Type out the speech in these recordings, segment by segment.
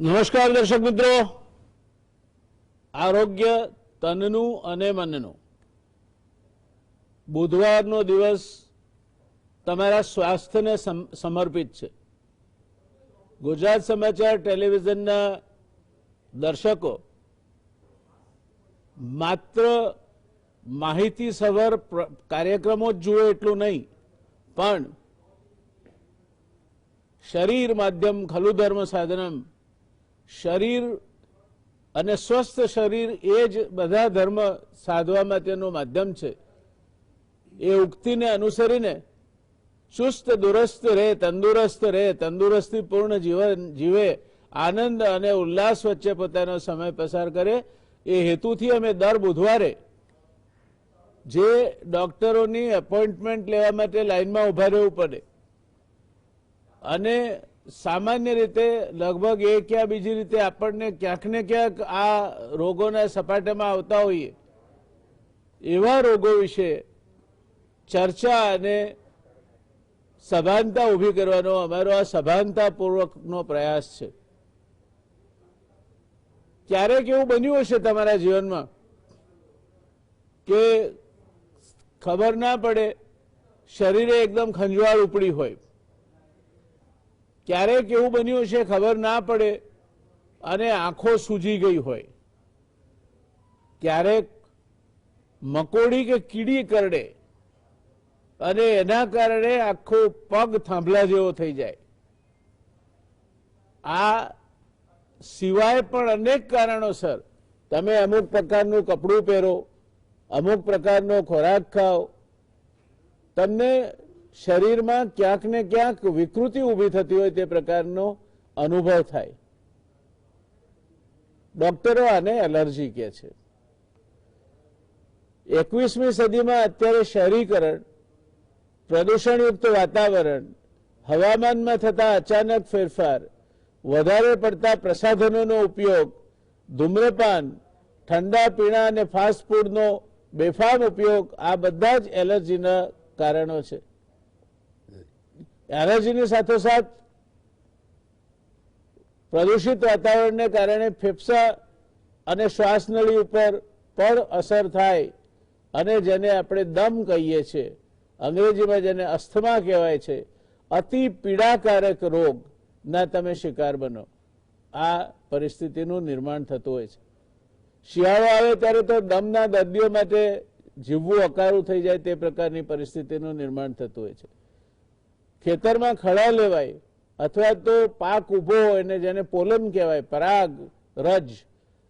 નમસ્કાર દર્શક મિત્રો, આરોગ્ય તનનું અને મનનું બુધવારનો દિવસ તમારા સ્વાસ્થ્યને સમર્પિત છે. ગુજરાત સમાચાર ટેલિવિઝનના દર્શકો માત્ર માહિતીસભર કાર્યક્રમો જ જુએ એટલું નહીં, પણ શરીર માધ્યમ ખલુ ધર્મ સાધનમ, શરીર અને સ્વસ્થ શરીર એ જ બધા ધર્મ સાધવા માટેનું માધ્યમ છે. એ ઉક્તિને અનુસરીને ચુસ્ત દુરસ્ત રહે, તંદુરસ્તીપૂર્ણ જીવન જીવે, આનંદ અને ઉલ્લાસ વચ્ચે પોતાનો સમય પસાર કરે, એ હેતુથી અમે દર બુધવારે જે ડોક્ટરોની એપોઇન્ટમેન્ટ લેવા માટે લાઇનમાં ઊભા રહેવું પડે અને સામાન્ય રીતે લગભગ એક યા બીજી રીતે આપણને ક્યાંક ને ક્યાંક આ રોગોના સપાટામાં આવતા હોઈએ, એવા રોગો વિશે ચર્ચા અને સભાનતા ઊભી કરવાનો અમારો આ સભાનતાપૂર્વકનો પ્રયાસ છે. ક્યારેક એવું બન્યું હશે તમારા જીવનમાં કે ખબર ના પડે, શરીરે એકદમ ખંજવાળ ઉપડી હોય. ક્યારેક એવું બન્યું હશે ખબર ના પડે અને આંખો સૂજી ગઈ હોય. ક્યારેક મકોડી કે કીડી કરડે અને એના કારણે આખો પગ થાંભલા જેવો થઈ જાય. આ સિવાય પણ અનેક કારણોસર તમે અમુક પ્રકારનું કપડું પહેરો, અમુક પ્રકારનો ખોરાક ખાઓ, તમને શરીરમાં ક્યાંક ને ક્યાંક વિકૃતિ ઊભી થતી હોય તે પ્રકારનો અનુભવ થાય. ડોક્ટરો આને એલર્જી કહે છે. 21મી સદીમાં અત્યારે શહેરીકરણ, પ્રદૂષણયુક્ત વાતાવરણ, હવામાનમાં થતા અચાનક ફેરફાર, વધારે પડતા પ્રસાધનોનો ઉપયોગ, ધૂમ્રપાન, ઠંડા પીણા અને ફાસ્ટ ફૂડનો બેફામ ઉપયોગ, આ બધા જ એલર્જીના કારણો છે. એલર્જીની સાથોસાથ પ્રદૂષિત વાતાવરણને કારણે ફેફસા અને શ્વાસનળી ઉપર પણ અસર થાય અને જેને આપણે દમ કહીએ છીએ, અંગ્રેજીમાં જેને અસ્થમા કહેવાય છે, અતિ પીડાકારક રોગના તમે શિકાર બનો. આ પરિસ્થિતિનું નિર્માણ થતું હોય છે. શિયાળો આવે ત્યારે તો દમના દર્દીઓ માટે જીવવું અકારું થઈ જાય તે પ્રકારની પરિસ્થિતિનું નિર્માણ થતું હોય છે. ખેતરમાં ખડા લેવાય અથવા તો પાક ઊભો હોય ને જેને પોલન કહેવાય, પરાગ રજ,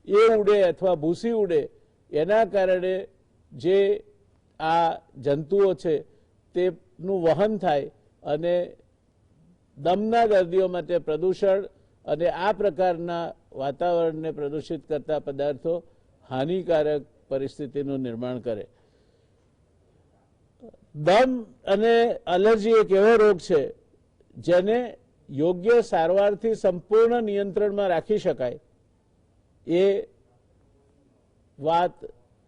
એ ઉડે અથવા ભૂસી ઉડે, એના કારણે જે આ જંતુઓ છે તેનું વહન થાય અને દમના દર્દીઓ માટે પ્રદૂષણ અને આ પ્રકારના વાતાવરણને પ્રદૂષિત કરતા પદાર્થો હાનિકારક પરિસ્થિતિનું નિર્માણ કરે. દમ અને એલર્જી એક એવો રોગ છે જેને યોગ્ય સારવારથી સંપૂર્ણ નિયંત્રણમાં રાખી શકાય, એ વાત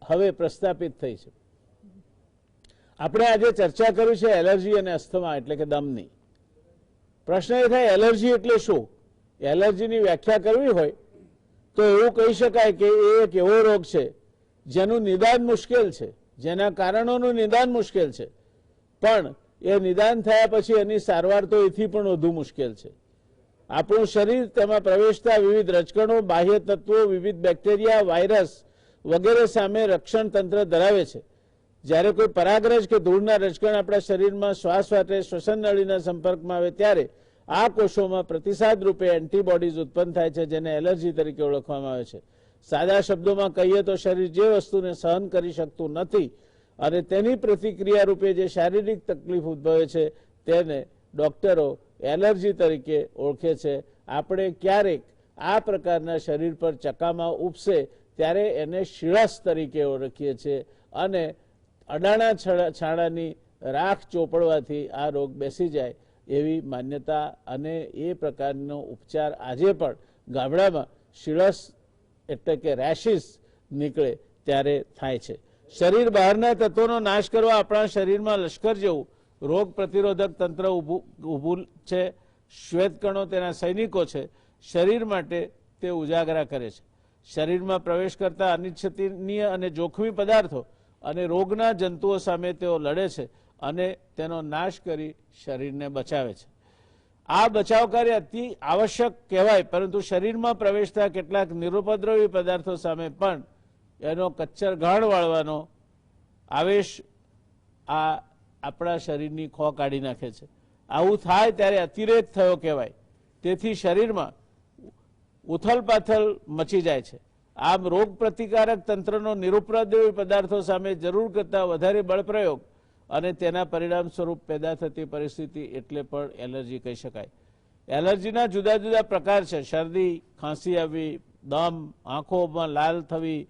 હવે પ્રસ્થાપિત થઈ છે. આપણે આજે ચર્ચા કરી છે એલર્જી અને અસ્થમા એટલે કે દમની. પ્રશ્ન એ થાય, એલર્જી એટલે શું? એલર્જીની વ્યાખ્યા કરવી હોય તો એવું કહી શકાય કે એ એક એવો રોગ છે જેનું નિદાન મુશ્કેલ છે, જેના કારણોનું નિદાન મુશ્કેલ છે, પણ એ નિદાન થયા પછી એની સારવાર તો એથી પણ વધુ મુશ્કેલ છે. આપણું શરીર, તેમાં પ્રવેશતા વિવિધ રજકણો, બાહ્ય તત્વો, વિવિધ બેક્ટેરિયા, વાયરસ વગેરે સામે રક્ષણ તંત્ર ધરાવે છે. જ્યારે કોઈ પરાગરજ કે ધૂળના રજકણ આપણા શરીરમાં શ્વાસ વાટે શ્વસન નળીના સંપર્કમાં આવે ત્યારે આ કોષોમાં પ્રતિસાદ રૂપે એન્ટીબોડીઝ ઉત્પન્ન થાય છે, જેને એલર્જી તરીકે ઓળખવામાં આવે છે. સાદા શબ્દોમાં કહીએ તો શરીર જે વસ્તુને સહન કરી શકતું નથી અને તેની પ્રતિક્રિયા રૂપે જે શારીરિક તકલીફ ઉદ્ભવે છે તેને ડોક્ટરો એલર્જી તરીકે ઓળખે છે. આપણે ક્યારેક આ પ્રકારના શરીર પર ચકામા ઉપસે ત્યારે એને શિળસ તરીકે ઓળખીએ છીએ અને અડાણા છાણાની રાખ ચોપડવાથી આ રોગ બેસી જાય એવી માન્યતા અને એ પ્રકારનો ઉપચાર આજે પણ ગામડામાં શિળસ એટલે કે રેશિસ નીકળે ત્યારે થાય છે. શરીર બહારના તત્વોનો નાશ કરવા આપણા શરીરમાં લશ્કર જેવું રોગ પ્રતિરોધક તંત્ર ઊભું છે. શ્વેતકણો તેના સૈનિકો છે શરીર માટે તે ઉજાગરા કરે છે. શરીરમાં પ્રવેશ કરતા અનિચ્છનીય અને જોખમી પદાર્થો અને રોગના જંતુઓ સામે તેઓ લડે છે અને તેનો નાશ કરી શરીરને બચાવે છે. આ બચાવ કાર્ય અતિ આવશ્યક કહેવાય, પરંતુ શરીરમાં પ્રવેશતા કેટલાક નિરુપદ્રવી પદાર્થો સામે પણ એનો કચ્છર ગાણ વાળવાનો આવેશ આ આપણા શરીરની ખો કાઢી નાખે છે. આવું થાય ત્યારે અતિરેક થયો કહેવાય. તેથી શરીરમાં ઉથલપાથલ મચી જાય છે. આમ રોગ પ્રતિકારક તંત્રનો નિરુપદ્રવી પદાર્થો સામે જરૂર કરતાં વધારે બળપ્રયોગ અને તેના પરિણામ સ્વરૂપ પેદા થતી પરિસ્થિતિ એટલે પણ એલર્જી કહી શકાય. એલર્જીના જુદા જુદા પ્રકાર છે. શરદી, ખાંસી આવવી, દમ, આંખોમાં લાલ થવી,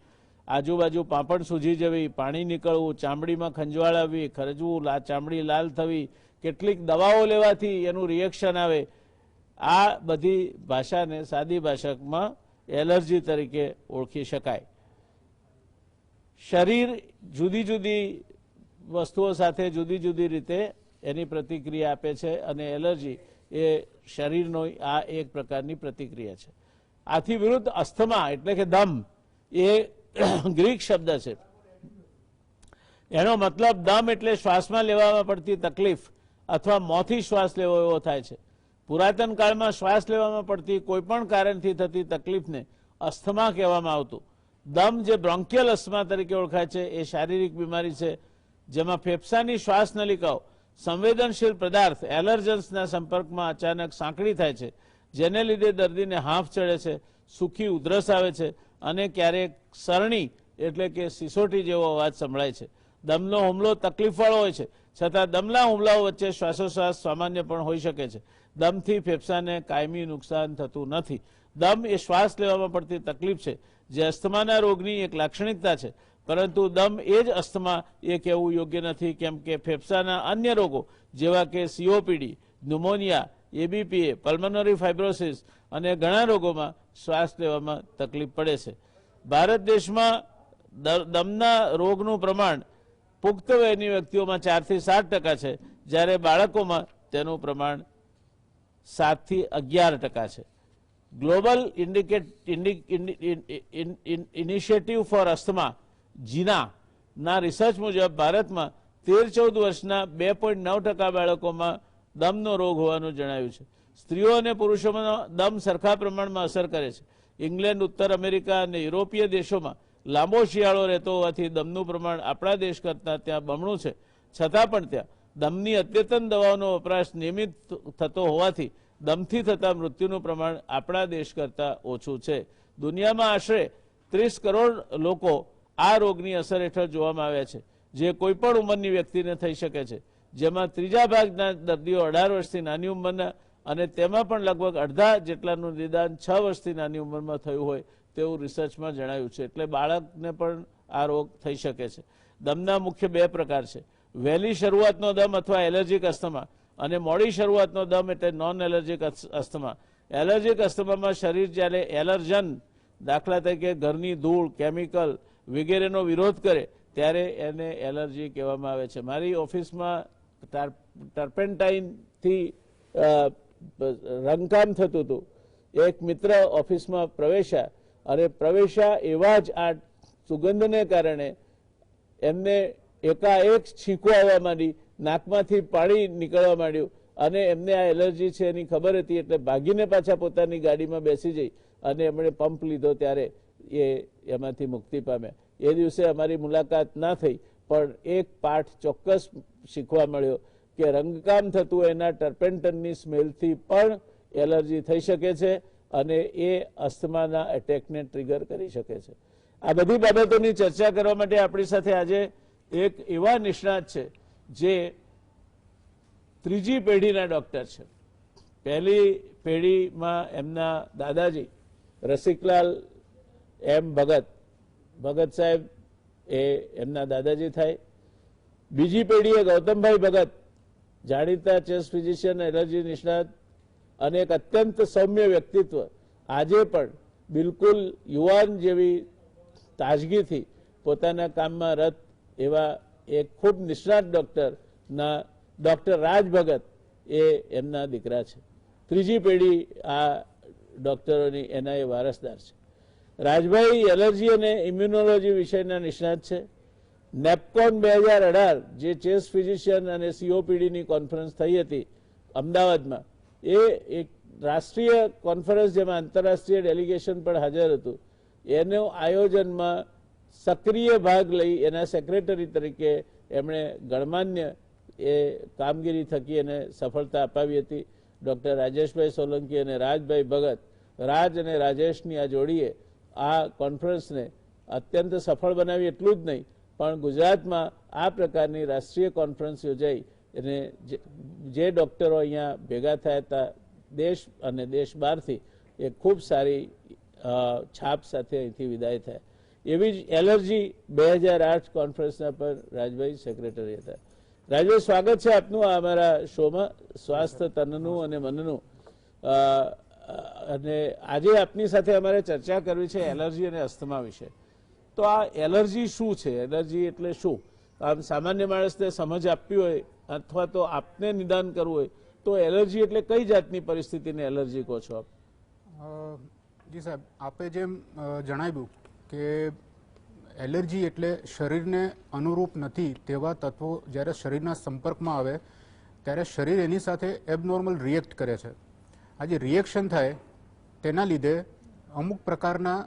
આજુબાજુ પાંપણ સૂજી જવી, પાણી નીકળવું, ચામડીમાં ખંજવાળ આવવી, ખરજવું, ચામડી લાલ થવી, કેટલીક દવાઓ લેવાથી એનું રિએક્શન આવે. આ બધી ભાષાને સાદી ભાષામાં એલર્જી તરીકે ઓળખી શકાય. શરીર જુદી જુદી વસ્તુઓ સાથે જુદી જુદી રીતે એની પ્રતિક્રિયા આપે છે અને એલર્જી એ શરીરનો આ એક પ્રકારની પ્રતિક્રિયા છે. આથી વિરુદ્ધ અસ્થમા એટલે કે દમ એ ગ્રીક શબ્દ છે. એનો મતલબ દમ એટલે શ્વાસમાં લેવામાં પડતી તકલીફ અથવા મોંથી શ્વાસ લેવો એવો થાય છે. પુરાતન કાળમાં શ્વાસ લેવામાં પડતી કોઈપણ કારણથી થતી તકલીફને અસ્થમા કહેવામાં આવતું. દમ જે બ્રોન્કિયલ અસ્થમા તરીકે ઓળખાય છે એ શારીરિક બીમારી છે જેમાં ફેફસાની શ્વાસ નલિકાઓ સંવેદનશીલ પદાર્થ એલર્જન્સના સંપર્કમાં અચાનક સાંકડી થાય છે, જેને લીધે દર્દીને હાંફ ચડે છે, સૂકી ઉધરસ આવે છે અને ક્યારેક સરણી એટલે કે સિસોટી જેવો અવાજ સંભળાય છે. દમનો હુમલો તકલીફવાળો હોય છે, છતાં દમના હુમલાઓ વચ્ચે શ્વાસોશ્વાસ સામાન્ય પણ હોઈ શકે છે. દમથી ફેફસાને કાયમી નુકસાન થતું નથી. દમ એ શ્વાસ લેવામાં પડતી તકલીફ છે જે અસ્થમાના રોગની એક લાક્ષણિકતા છે, પરંતુ દમ એ જ અસ્થમા એ કહેવું યોગ્ય નથી, કેમ કે ફેફસાના અન્ય રોગો જેવા કે સીઓપીડી, ન્યુમોનિયા, એબીપીએ, પલ્મનરી ફાઇબ્રોસિસ અને ઘણા રોગોમાં શ્વાસ લેવામાં તકલીફ પડે છે. ભારત દેશમાં દમના રોગનું પ્રમાણ પુખ્ત વયની વ્યક્તિઓમાં 4 થી 7% છે, જ્યારે બાળકોમાં તેનું પ્રમાણ 7 થી 11% છે. ગ્લોબલ ઇનિશિયેટિવ ફોર અસ્થમા જીના ના રિસર્ચ મુજબ ભારતમાં 13-14 વર્ષના 2.9% બાળકોમાં દમનો રોગ હોવાનું જણાવ્યું છે. સ્ત્રીઓ અને પુરુષોમાં દમ સરખા પ્રમાણમાં અસર કરે છે. ઇંગ્લેન્ડ, ઉત્તર અમેરિકા અને યુરોપીય દેશોમાં લાંબો શિયાળો રહેતો હોવાથી દમનું પ્રમાણ આપણા દેશ કરતાં ત્યાં બમણું છે. છતાં પણ ત્યાં દમની અદ્યતન દવાઓનો વપરાશ નિયમિત થતો હોવાથી દમથી થતા મૃત્યુનું પ્રમાણ આપણા દેશ કરતાં ઓછું છે. દુનિયામાં આશરે 30 કરોડ લોકો આ રોગની અસર હેઠળ જોવામાં આવ્યા છે, જે કોઈપણ ઉંમરની વ્યક્તિને થઈ શકે છે. જેમાં ત્રીજા ભાગના દર્દીઓ 18 વર્ષથી નાની ઉંમરના અને તેમાં પણ લગભગ અડધા જેટલાનું નિદાન 6 વર્ષથી નાની ઉંમરમાં થયું હોય તેવું રિસર્ચમાં જણાવ્યું છે. એટલે બાળકને પણ આ રોગ થઈ શકે છે. દમના મુખ્ય 2 પ્રકાર છે: વહેલી શરૂઆતનો દમ અથવા એલર્જીક અસ્થમા અને મોડી શરૂઆતનો દમ એટલે નોન એલર્જીક અસ્થમા. એલર્જીક અસ્થમામાં શરીર જ્યારે એલર્જન દાખલા તરીકે ઘરની ધૂળ, કેમિકલ વગેરેનો વિરોધ કરે ત્યારે એને એલર્જી કહેવામાં આવે છે. મારી ઓફિસમાં ટર્પેન્ટાઇનથી રંગકામ થતું હતું. એક મિત્ર ઓફિસમાં પ્રવેશ્યા એવા જ આ સુગંધને કારણે એમને એકાએક છીંકો આવવા માંડી, નાકમાંથી પાણી નીકળવા માંડ્યું અને એમને આ એલર્જી છે એની ખબર હતી એટલે ભાગીને પાછા પોતાની ગાડીમાં બેસી જઈ અને એમણે પંપ લીધો ત્યારે એમાંથી મુક્તિ પામ્યા. એ દિવસે અમારી મુલાકાત ના થઈ, પણ એક પાઠ ચોક્કસ શીખવા મળ્યો કે રંગકામ થતું એના ટર્પેન્ટનની સ્મેલથી પણ એલર્જી થઈ શકે છે અને એ અસ્થમાના એટેકને ટ્રિગર કરી શકે છે. આ બધી બાબતોની ચર્ચા કરવા માટે આપણી સાથે આજે એક એવા નિષ્ણાત છે જે ત્રીજી પેઢીના ડૉક્ટર છે. પહેલી પેઢીમાં એમના દાદાજી રસિકલાલ એમ ભગત સાહેબ એ એમના દાદાજી થાય. બીજી પેઢીએ ગૌતમભાઈ ભગત, જાણીતા ચેસ્ટ ફિઝિશિયન, એલર્જી નિષ્ણાત અને એક અત્યંત સૌમ્ય વ્યક્તિત્વ, આજે પણ બિલકુલ યુવાન જેવી તાજગીથી પોતાના કામમાં રત એવા એક ખૂબ નિષ્ણાત ડૉક્ટર રાજ ભગત એ એમના દીકરા છે. ત્રીજી પેઢી આ ડોક્ટરોની એના એ વારસદાર છે. રાજભાઈ એલર્જી અને ઇમ્યુનોલોજી વિષયના નિષ્ણાત છે. નેપકોન 2018 જે ચેસ્ટ ફિઝિશિયન અને COPDની કોન્ફરન્સ થઈ હતી અમદાવાદમાં, એ એક રાષ્ટ્રીય કોન્ફરન્સ જેમાં આંતરરાષ્ટ્રીય ડેલિગેશન પણ હાજર હતું. એનું આયોજનમાં સક્રિય ભાગ લઈ એના સેક્રેટરી તરીકે એમણે ગણમાન્ય એ કામગીરી થકી એને સફળતા અપાવી હતી. ડૉક્ટર રાજેશભાઈ સોલંકી અને રાજભાઈ ભગત, રાજ અને રાજેશની આ જોડીએ આ કોન્ફરન્સને અત્યંત સફળ બનાવી. એટલું જ નહીં પણ ગુજરાતમાં આ પ્રકારની રાષ્ટ્રીય કોન્ફરન્સ યોજાઈ અને જે ડૉક્ટરો અહીંયા ભેગા થયા હતા દેશ અને દેશ બહારથી, એ ખૂબ સારી છાપ સાથે અહીંથી વિદાય થયા. એવી જ એલર્જી 2008 કોન્ફરન્સના પર રાજભાઈ સેક્રેટરી હતા. રાજભાઈ, સ્વાગત છે આપનું અમારા શોમાં, સ્વાસ્થ્ય તનનું અને મનનું. અને આજે આપની સાથે અમારે ચર્ચા કરવી છે એલર્જી અને અસ્થમા વિશે. તો આ એલર્જી શું છે, એલર્જી એટલે શું? આમ સામાન્ય માણસને સમજ આપવી હોય અથવા તો આપને નિદાન કરવું હોય તો એલર્જી એટલે કઈ જાતની પરિસ્થિતિને એલર્જી કહો છો આપ? જી સાહેબ, આપે જેમ જણાવ્યું કે એલર્જી એટલે શરીરને અનુરૂપ નથી તેવા તત્વો જ્યારે શરીરના સંપર્કમાં આવે ત્યારે શરીર એની સાથે એબનોર્મલ રિએક્ટ કરે છે. આ જે રિએક્શન થાય તેના લીધે અમુક પ્રકારના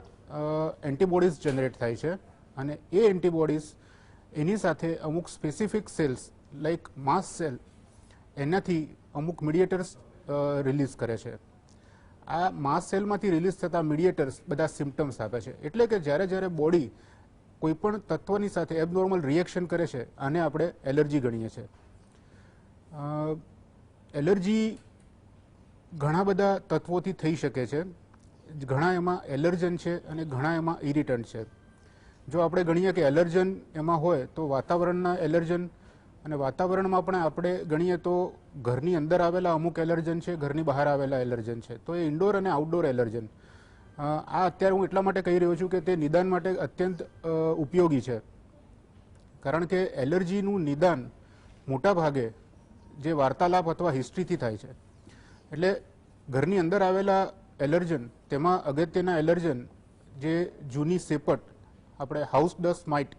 એન્ટીબોડીઝ જનરેટ થાય છે અને એ એન્ટીબોડીઝ એની સાથે અમુક સ્પેસિફિક સેલ્સ લાઈક માસ સેલ એનાથી અમુક મીડિયેટર્સ રિલીઝ કરે છે. આ માસ સેલમાંથી રિલીઝ થતા મીડિયેટર્સ બધા સિમ્પટમ્સ આપે છે. એટલે કે જ્યારે બોડી કોઈપણ તત્વની સાથે એબનોર્મલ રિએક્શન કરે છે આને આપણે એલર્જી ગણીએ છીએ. એલર્જી ઘણા બધા તત્વોથી થઈ શકે છે. ઘણા એમાં એલર્જન છે અને ઘણા એમાં ઇરિટન્ટ છે. જો આપણે ગણીએ કે એલર્જન એમાં હોય તો વાતાવરણના એલર્જન, અને વાતાવરણમાં પણ આપણે ગણીએ તો ઘરની અંદર આવેલા અમુક એલર્જન છે, ઘરની બહાર આવેલા એલર્જન છે. તો એ ઇન્ડોર અને આઉટડોર એલર્જન. આ અત્યારે હું એટલા માટે કહી રહ્યો છું કે તે નિદાન માટે અત્યંત ઉપયોગી છે. કારણ કે એલર્જીનું નિદાન મોટા ભાગે જે વાર્તાલાપ અથવા હિસ્ટ્રીથી થાય છે. એટલે ઘરની અંદર આવેલા એલર્જન, તેમાં અગત્યના એલર્જન જે જૂની સેપટ, આપણે હાઉસ ડસ્ટ માઇટ,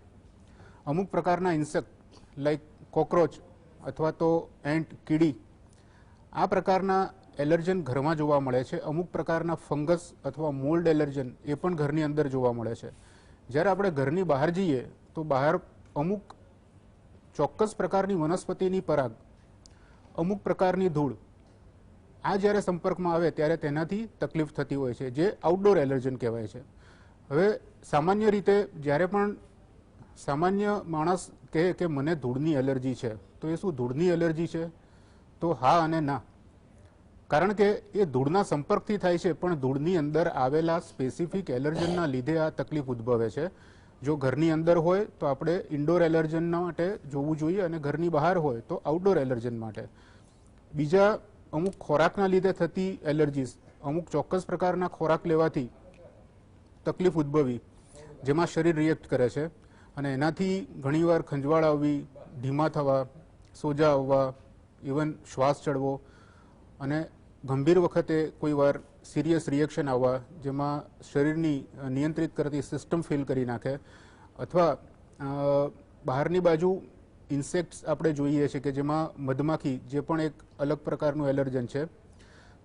અમુક પ્રકારના ઇન્સેક્ટ લાઈક કોકરોચ અથવા તો એન્ટ, કીડી, આ પ્રકારના એલર્જન ઘરમાં જોવા મળે છે. અમુક પ્રકારના ફંગસ અથવા મોલ્ડ એલર્જન એ પણ ઘરની અંદર જોવા મળે છે. જ્યારે આપણે ઘરની બહાર જઈએ તો બહાર અમુક ચોક્કસ પ્રકારની વનસ્પતિની પરાગ, અમુક પ્રકારની ધૂળ, આ જ્યારે સંપર્કમાં આવે ત્યારે તેનાથી તકલીફ થતી હોય છે, જે આઉટડોર એલર્જન કહેવાય છે. હવે સામાન્ય રીતે જ્યારે પણ સામાન્ય માણસ કહે કે મને ધૂળની એલર્જી છે, તો એ શું ધૂળની એલર્જી છે? તો હા અને ના. કારણ કે એ ધૂળના સંપર્કથી થાય છે, પણ ધૂળની અંદર આવેલા સ્પેસિફિક એલર્જનના લીધે આ તકલીફ ઉદ્ભવે છે. જો ઘરની અંદર હોય તો આપણે ઇન્ડોર એલર્જન માટે જોવું જોઈએ, અને ઘરની બહાર હોય તો આઉટડોર એલર્જન માટે. બીજા અમુક ખોરાકના લીધે થતી એલર્જીસ, અમુક ચોક્કસ પ્રકારના ખોરાક લેવાથી તકલીફ ઉદ્ભવી, જેમાં શરીર રિએક્ટ કરે છે અને એનાથી ઘણીવાર ખંજવાળ આવવી, ધીમા થવા, સોજા આવવા, ઇવન શ્વાસ ચડવો, અને ગંભીર વખતે કોઈ વાર સિરિયસ રિએક્શન આવવા, જેમાં શરીરની નિયંત્રિત કરતી સિસ્ટમ ફેલ કરી નાખે. અથવા બહારની બાજુ ઇન્સેક્ટ્સ આપણે જોઈએ છીએ કે જેમાં મધમાખી, જે પણ એક અલગ પ્રકારનું એલર્જન છે.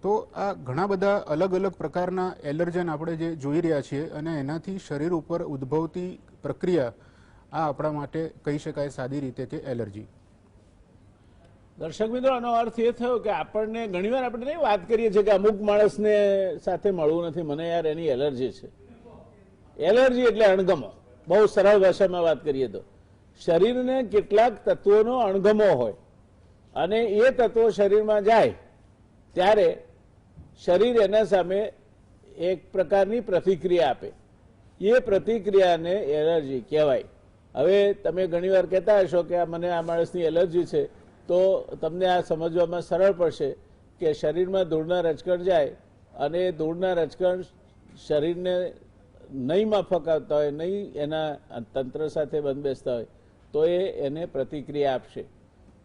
તો આ ઘણા બધા અલગ અલગ પ્રકારના એલર્જન આપણે જે જોઈ રહ્યા છીએ, અને એનાથી શરીર ઉપર ઉદ્ભવતી પ્રક્રિયા, આ આપણા માટે કહી શકાય સાદી રીતે કે એલર્જી. દર્શક મિત્રો, આનો અર્થ એ થયો કે આપણને ઘણીવાર આપણે નહીં વાત કરીએ છીએ કે અમુક માણસને સાથે મળવું નથી, મને યાર એની એલર્જી છે. એલર્જી એટલે અણગમો. બહુ સરળ ભાષામાં વાત કરીએ તો શરીરને કેટલાક તત્વોનો અણગમો હોય, અને એ તત્વો શરીરમાં જાય ત્યારે શરીર એના સામે એક પ્રકારની પ્રતિક્રિયા આપે. એ પ્રતિક્રિયાને એલર્જી કહેવાય. હવે તમે ઘણીવાર કહેતા હશો કે મને આ માણસની એલર્જી છે, તો તમને આ સમજવામાં સરળ પડશે કે શરીરમાં ધૂળના રજકણ જાય અને ધૂળના રજકણ શરીરને નહીં માફક આવતા હોય, નહીં એના તંત્ર સાથે બંધબેસતા હોય, તો એને પ્રતિક્રિયા આપશે.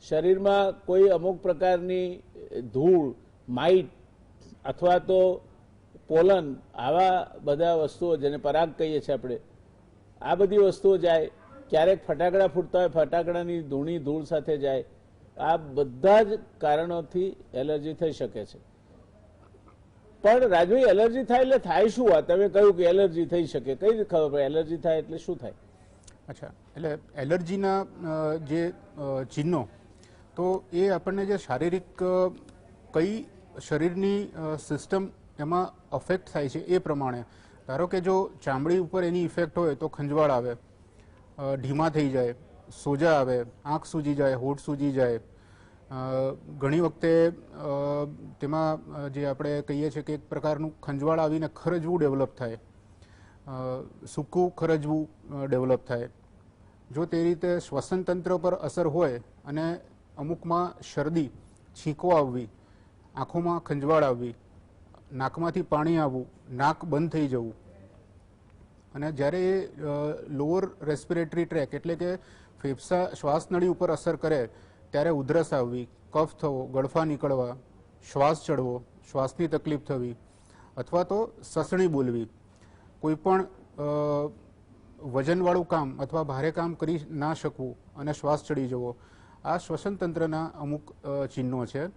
શરીરમાં કોઈ અમુક પ્રકારની ધૂળ, માઇટ અથવા તો પોલન, આવા બધા વસ્તુઓ જેને પરાગ કહીએ છીએ આપણે, આ બધી વસ્તુઓ જાય. ક્યારેક ફટાકડા ફૂટતા હોય, ફટાકડાની ધૂણી ધૂળ સાથે જાય. આ બધા જ કારણોથી એલર્જી થઈ શકે છે. પણ રાજભાઈ, એલર્જી થાય એટલે થાય શું? આ તમે કહ્યું કે એલર્જી થઈ શકે, કઈ રીતે ખબર પડે એલર્જી થાય એટલે શું થાય? અચ્છા, એટલે એલર્જીના જે ચિહ્નો, તો એ આપણને જે શારીરિક કઈ શરીરની સિસ્ટમ એમાં અફેક્ટ થાય છે એ પ્રમાણે. ધારો કે જો ચામડી ઉપર એની ઇફેક્ટ હોય તો ખંજવાળ આવે, ઢીમા થઈ જાય, સોજા આવે, આંખ સૂજી જાય, હોઠ સૂજી જાય. ઘણી વખતે તેમાં જે આપણે કહીએ છીએ કે એક પ્રકારનું ખંજવાળ આવીને ખરજવું ડેવલપ થાય, સૂકું ખરજવું ડેવલપ થાય. જો તે રીતે શ્વસન તંત્ર પર અસર હોય અને અમુકમાં શરદી, છીંકો આવવી, આંખોમાં ખંજવાળ આવવી, નાકમાંથી પાણી આવવું, નાક બંધ થઈ જવું, અને જ્યારે એ લોઅર રેસ્પિરેટરી ટ્રેક એટલે કે ફેફસા શ્વાસનળી ઉપર અસર કરે ત્યારે ઉધરસ આવવી, કફ થવો, ગળફા નીકળવા, શ્વાસ ચડવો, શ્વાસની તકલીફ થવી, અથવા તો સસણી બોલવી, કોઈ પણ વજનવાળું કામ અથવા ભારે કામ કરી ના શકવું અને શ્વાસ ચડી જવો, આ શ્વસન તંત્રના અમુક ચિહ્નો છે.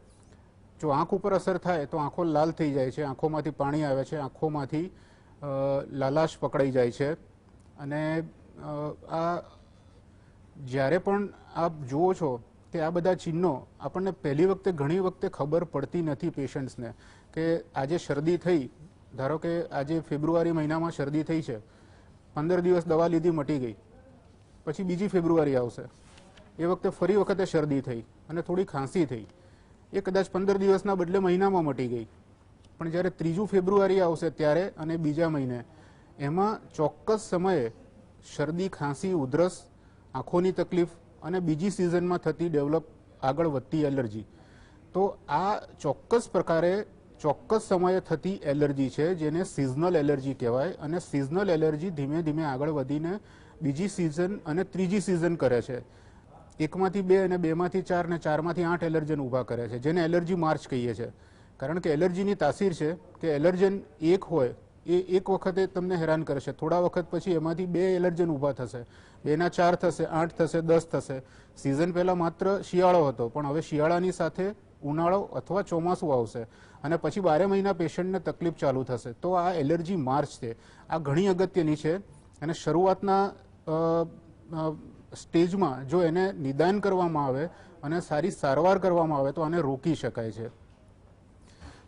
જો આંખ ઉપર અસર થાય તો આંખો લાલ થઈ જાય છે, આંખોમાંથી પાણી આવે છે, આંખોમાંથી લાલાશ પકડાઈ જાય છે. અને આ જ્યારે પણ આપ જુઓ છો કે આ બધા ચિહ્નો આપણને પહેલી વખતે ઘણી વખતે ખબર પડતી નથી પેશન્ટ્સને કે આજે શરદી થઈ. ધારો કે આજે ફેબ્રુઆરી મહિનામાં શરદી થઈ છે, 15 દિવસ દવા લીધી, મટી ગઈ, પછી બીજી ફેબ્રુઆરી આવશે, એ વખતે ફરી વખતે શરદી થઈ અને થોડી ખાંસી થઈ, એ કદાચ 15 દિવસના બદલે મહિનામાં મટી ગઈ. પણ જ્યારે 3 ફેબ્રુઆરી આવશે ત્યારે અને બીજા મહિને, એમાં ચોક્કસ સમયે શરદી, ખાંસી, ઉધરસ, આંખોની તકલીફ અને બીજી સિઝનમાં થતી ડેવલપ આગળ વધતી એલર્જી. તો આ ચોક્કસ પ્રકારે ચોક્કસ સમયે થતી એલર્જી છે જેને સિઝનલ એલર્જી કહેવાય. અને સિઝનલ એલર્જી ધીમે ધીમે આગળ વધીને બીજી સિઝન અને ત્રીજી સિઝન કરે છે. 1માંથી 2 અને 2માંથી 4 અને 4માંથી 8 એલર્જન ઊભા કરે છે, જેને એલર્જી માર્ચ કહીએ છીએ. કારણ કે એલર્જીની તાસીર છે કે એલર્જન એક હોય એ એક વખતે તમને હેરાન કરશે, થોડા વખત પછી એમાંથી 2 એલર્જન ઊભા થશે, 2ના 4 થશે, 8 થશે, 10 થશે. સિઝન પહેલાં માત્ર શિયાળો હતો, પણ હવે શિયાળાની સાથે ઉનાળો અથવા ચોમાસું આવશે અને પછી 12 મહિના પેશન્ટને તકલીફ ચાલુ થશે. તો આ એલર્જી માર્ચ છે, આ ઘણી અગત્યની છે. અને શરૂઆતના સ્ટેજમાં જો એને નિદાન કરવામાં આવે અને સારી સારવાર કરવામાં આવે તો આને રોકી શકાય છે.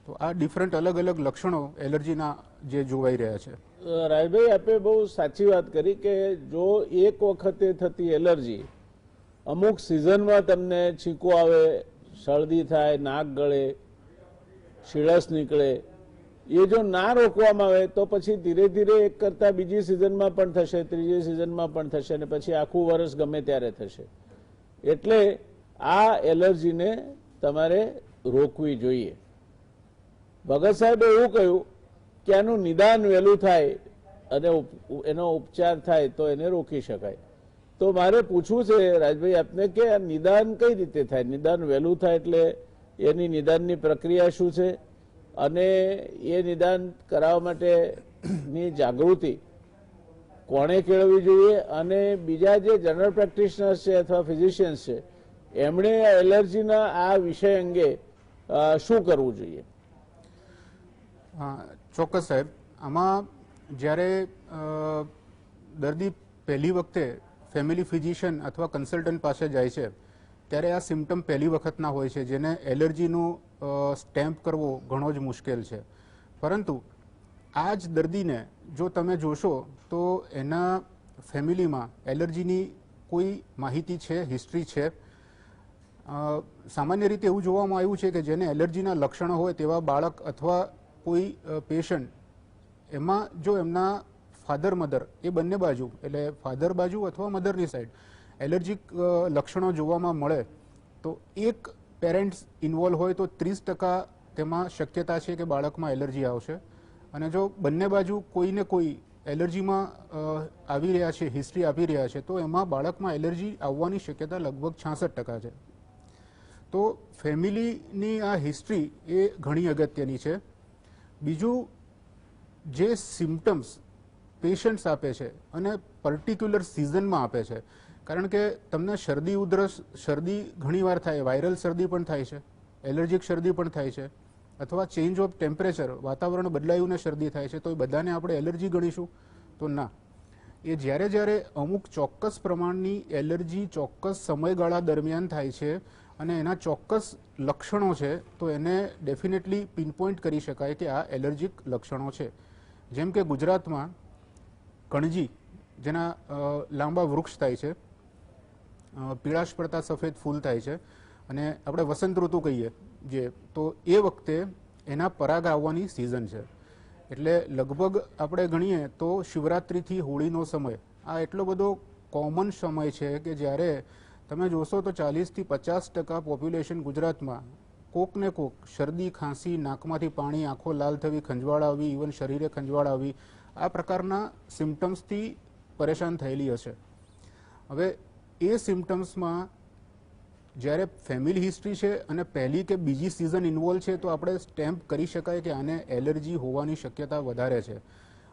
તો આ ડિફરન્ટ અલગ અલગ લક્ષણો એલર્જીના જે જોવાઈ રહ્યા છે. રાયભાઈ, આપે બહુ સાચી વાત કરી કે જો એક વખતે થતી એલર્જી અમુક સિઝનમાં તમને છીંકો આવે, શરદી થાય, નાક ગળે, શીળસ નીકળે, એ જો ના રોકવામાં આવે તો પછી ધીરે ધીરે એક કરતાં બીજી સિઝનમાં પણ થશે, ત્રીજી સિઝનમાં પણ થશે અને પછી આખું વર્ષ ગમે ત્યારે થશે. એટલે આ એલર્જીને તમારે રોકવી જોઈએ. ભગત સાહેબે એવું કહ્યું કે આનું નિદાન વહેલું થાય અને એનો ઉપચાર થાય તો એને રોકી શકાય. તો મારે પૂછવું છે રાજભાઈ આપને કે આ નિદાન કઈ રીતે થાય? નિદાન વહેલું થાય એટલે એની નિદાનની પ્રક્રિયા શું છે અને એ નિદાન કરાવવા માટેની જાગૃતિ કોણે કેળવવી જોઈએ અને બીજા જે જનરલ પ્રેક્ટિશનર્સ છે અથવા ફિઝિશિયન્સ છે એમણે એલર્જીના આ વિષય અંગે શું કરવું જોઈએ? ચોક્કસ સાહેબ, આમાં જ્યારે દર્દી પહેલી વખતે ફેમિલી ફિઝિશિયન અથવા કન્સલ્ટન્ટ પાસે જાય છે ત્યારે આ સિમ્ટમ પહેલી વખતના હોય છે, જેને એલર્જીનું સ્ટેમ્પ કરવો ઘણો જ મુશ્કેલ છે. પરંતુ આ જ દર્દીને જો તમે જોશો તો એના ફેમિલીમાં એલર્જીની કોઈ માહિતી છે, હિસ્ટ્રી છે. સામાન્ય રીતે એવું જોવામાં આવ્યું છે કે જેને એલર્જીના લક્ષણો હોય તેવા બાળક અથવા કોઈ પેશન્ટ, એમાં જો એમના ફાધર મધર એ બંને બાજુ એટલે ફાધર બાજુ અથવા મધરની સાઈડ એલર્જીક લક્ષણો જોવામાં મળે તો એક પેરેન્ટ્સ ઇન્વોલ્વ હોય તો 30% તેમાં શક્યતા છે કે બાળકમાં એલર્જી આવશે. અને જો બંને બાજુ કોઈને કોઈ એલર્જીમાં આવી રહ્યા છે, હિસ્ટ્રી આપી રહ્યા છે, તો એમાં બાળકમાં એલર્જી આવવાની શક્યતા લગભગ 66% છે. તો ફેમિલીની આ હિસ્ટ્રી એ ઘણી અગત્યની છે. બીજું જે સિમ્ટમ્સ પેશન્ટ્સ આપે છે અને પર્ટિક્યુલર સિઝનમાં આપે છે, કારણ કે તમને શરદી ઉધરસ શરદી ઘણીવાર થાય, વાયરલ શરદી પણ થાય છે, એલર્જીક શરદી પણ થાય છે, અથવા ચેન્જ ઓફ ટેમ્પરેચર વાતાવરણ બદલાયું ને શરદી થાય છે, તો એ બધાને આપણે એલર્જી ગણીશું? તો ના. એ જ્યારે જ્યારે અમુક ચોક્કસ પ્રમાણની એલર્જી ચોક્કસ સમયગાળા દરમિયાન થાય છે અને એના ચોક્કસ લક્ષણો છે, તો એને ડેફિનેટલી પિનપોઇન્ટ કરી શકાય કે આ એલર્જીક લક્ષણો છે. જેમ કે ગુજરાતમાં કણજી, જેના લાંબા વૃક્ષ થાય છે, પીળાશ પડતા સફેદ ફૂલ થાય છે, અને આપણે વસંત ઋતુ કહીએ જે, તો એ વખતે એના પરાગ આવવાની સિઝન છે. એટલે લગભગ આપણે ગણીએ તો શિવરાત્રિથી હોળીનો સમય આ એટલો બધો કોમન સમય છે કે જ્યારે તમે જોશો તો 40થી 50% પોપ્યુલેશન ગુજરાતમાં કોક ને કોક શરદી, ખાંસી, નાકમાંથી પાણી, આંખો લાલ થવી, ખંજવાળ આવવી, ઇવન શરીરે ખંજવાળ આવવી, આ પ્રકારના સિમ્ટમ્સથી પરેશાન થયેલી હશે. હવે એ સિમ્ટમ્સમાં જ્યારે ફેમિલી હિસ્ટ્રી છે અને પહેલી કે બીજી સિઝન ઇન્વોલ્વ છે, તો આપણે સ્ટેમ્પ કરી શકાય કે આને એલર્જી હોવાની શક્યતા વધારે છે.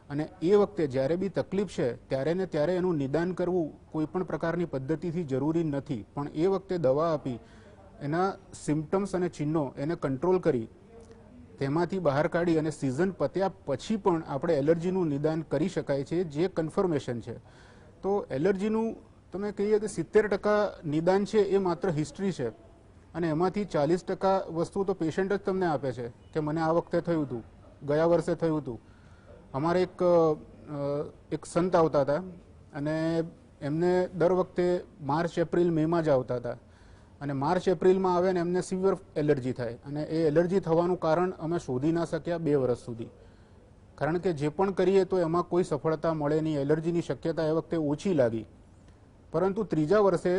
અને એ વખતે જ્યારે બી તકલીફ છે ત્યારે ને ત્યારે એનું નિદાન કરવું કોઈ પણ પ્રકારની પદ્ધતિથી જરૂરી નથી, પણ એ વખતે દવા આપી એના સિમ્ટમ્સ અને ચિહ્નો એને કંટ્રોલ કરી તેમાંથી બહાર કાઢી અને સિઝન પત્યા પછી પણ આપણે એલર્જીનું નિદાન કરી શકાય છે, જે કન્ફર્મેશન છે. તો એલર્જીનું તમે કહીએ કે 70% નિદાન છે એ માત્ર હિસ્ટ્રી છે, અને એમાંથી 40% વસ્તુ તો પેશન્ટ જ તમને આપે છે કે મને આ વખતે થયું હતું, ગયા વર્ષે થયું હતું. અમારે એક સંત આવતા હતા અને એમને દર વખતે માર્ચ, એપ્રિલ, મેમાં જ આવતા હતા, અને માર્ચ એપ્રિલમાં આવે ને એમને સિવિયર એલર્જી થાય, અને એ એલર્જી થવાનું કારણ અમે શોધી ના શક્યા 2 વર્ષ સુધી, કારણ કે જે પણ કરીએ તો એમાં કોઈ સફળતા મળે નહીં, એલર્જીની શક્યતા એ વખતે ઓછી લાગી. પરંતુ 3જા વર્ષે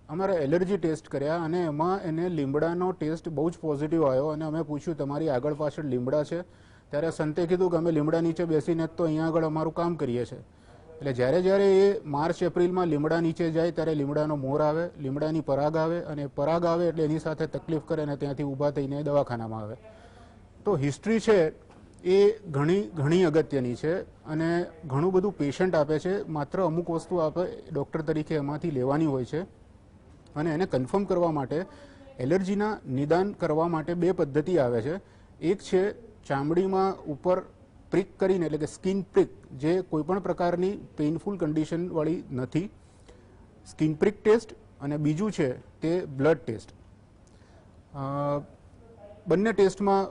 અમારે એલર્જી ટેસ્ટ કર્યા અને એમાં એને લીમડાનો ટેસ્ટ બહુ જ પોઝિટિવ આવ્યો, અને અમે પૂછ્યું તમારી આગળ પાછળ લીમડા છે? ત્યારે સંતે કીધું કે અમે લીમડા નીચે બેસીને તો અહીંયા આગળ અમારું કામ કરીએ છીએ. એટલે જ્યારે જ્યારે એ માર્ચ એપ્રિલમાં લીમડા નીચે જાય ત્યારે લીમડાનો મોર આવે, લીમડાની પરાગ આવે, અને પરાગ આવે એટલે એની સાથે તકલીફ કરે અને ત્યાંથી ઊભા થઈને દવાખાનામાં આવે. તો હિસ્ટ્રી છે એ ઘણી અગત્યની છે, અને ઘણું બધું પેશન્ટ આપે છે. માત્ર અમુક વસ્તુ આપણે ડૉક્ટર તરીકે એમાંથી લેવાની હોય છે, અને એને કન્ફર્મ કરવા માટે એલર્જીના નિદાન કરવા માટે 2 પદ્ધતિ આવે છે. એક છે ચામડીમાં ઉપર પ્રિક કરીને, એટલે કે સ્કિન પ્રિક, જે કોઈપણ પ્રકારની પેઇનફુલ કન્ડિશનવાળી નથી, સ્કિન પ્રિક ટેસ્ટ, અને બીજું છે તે બ્લડ ટેસ્ટ. બંને ટેસ્ટમાં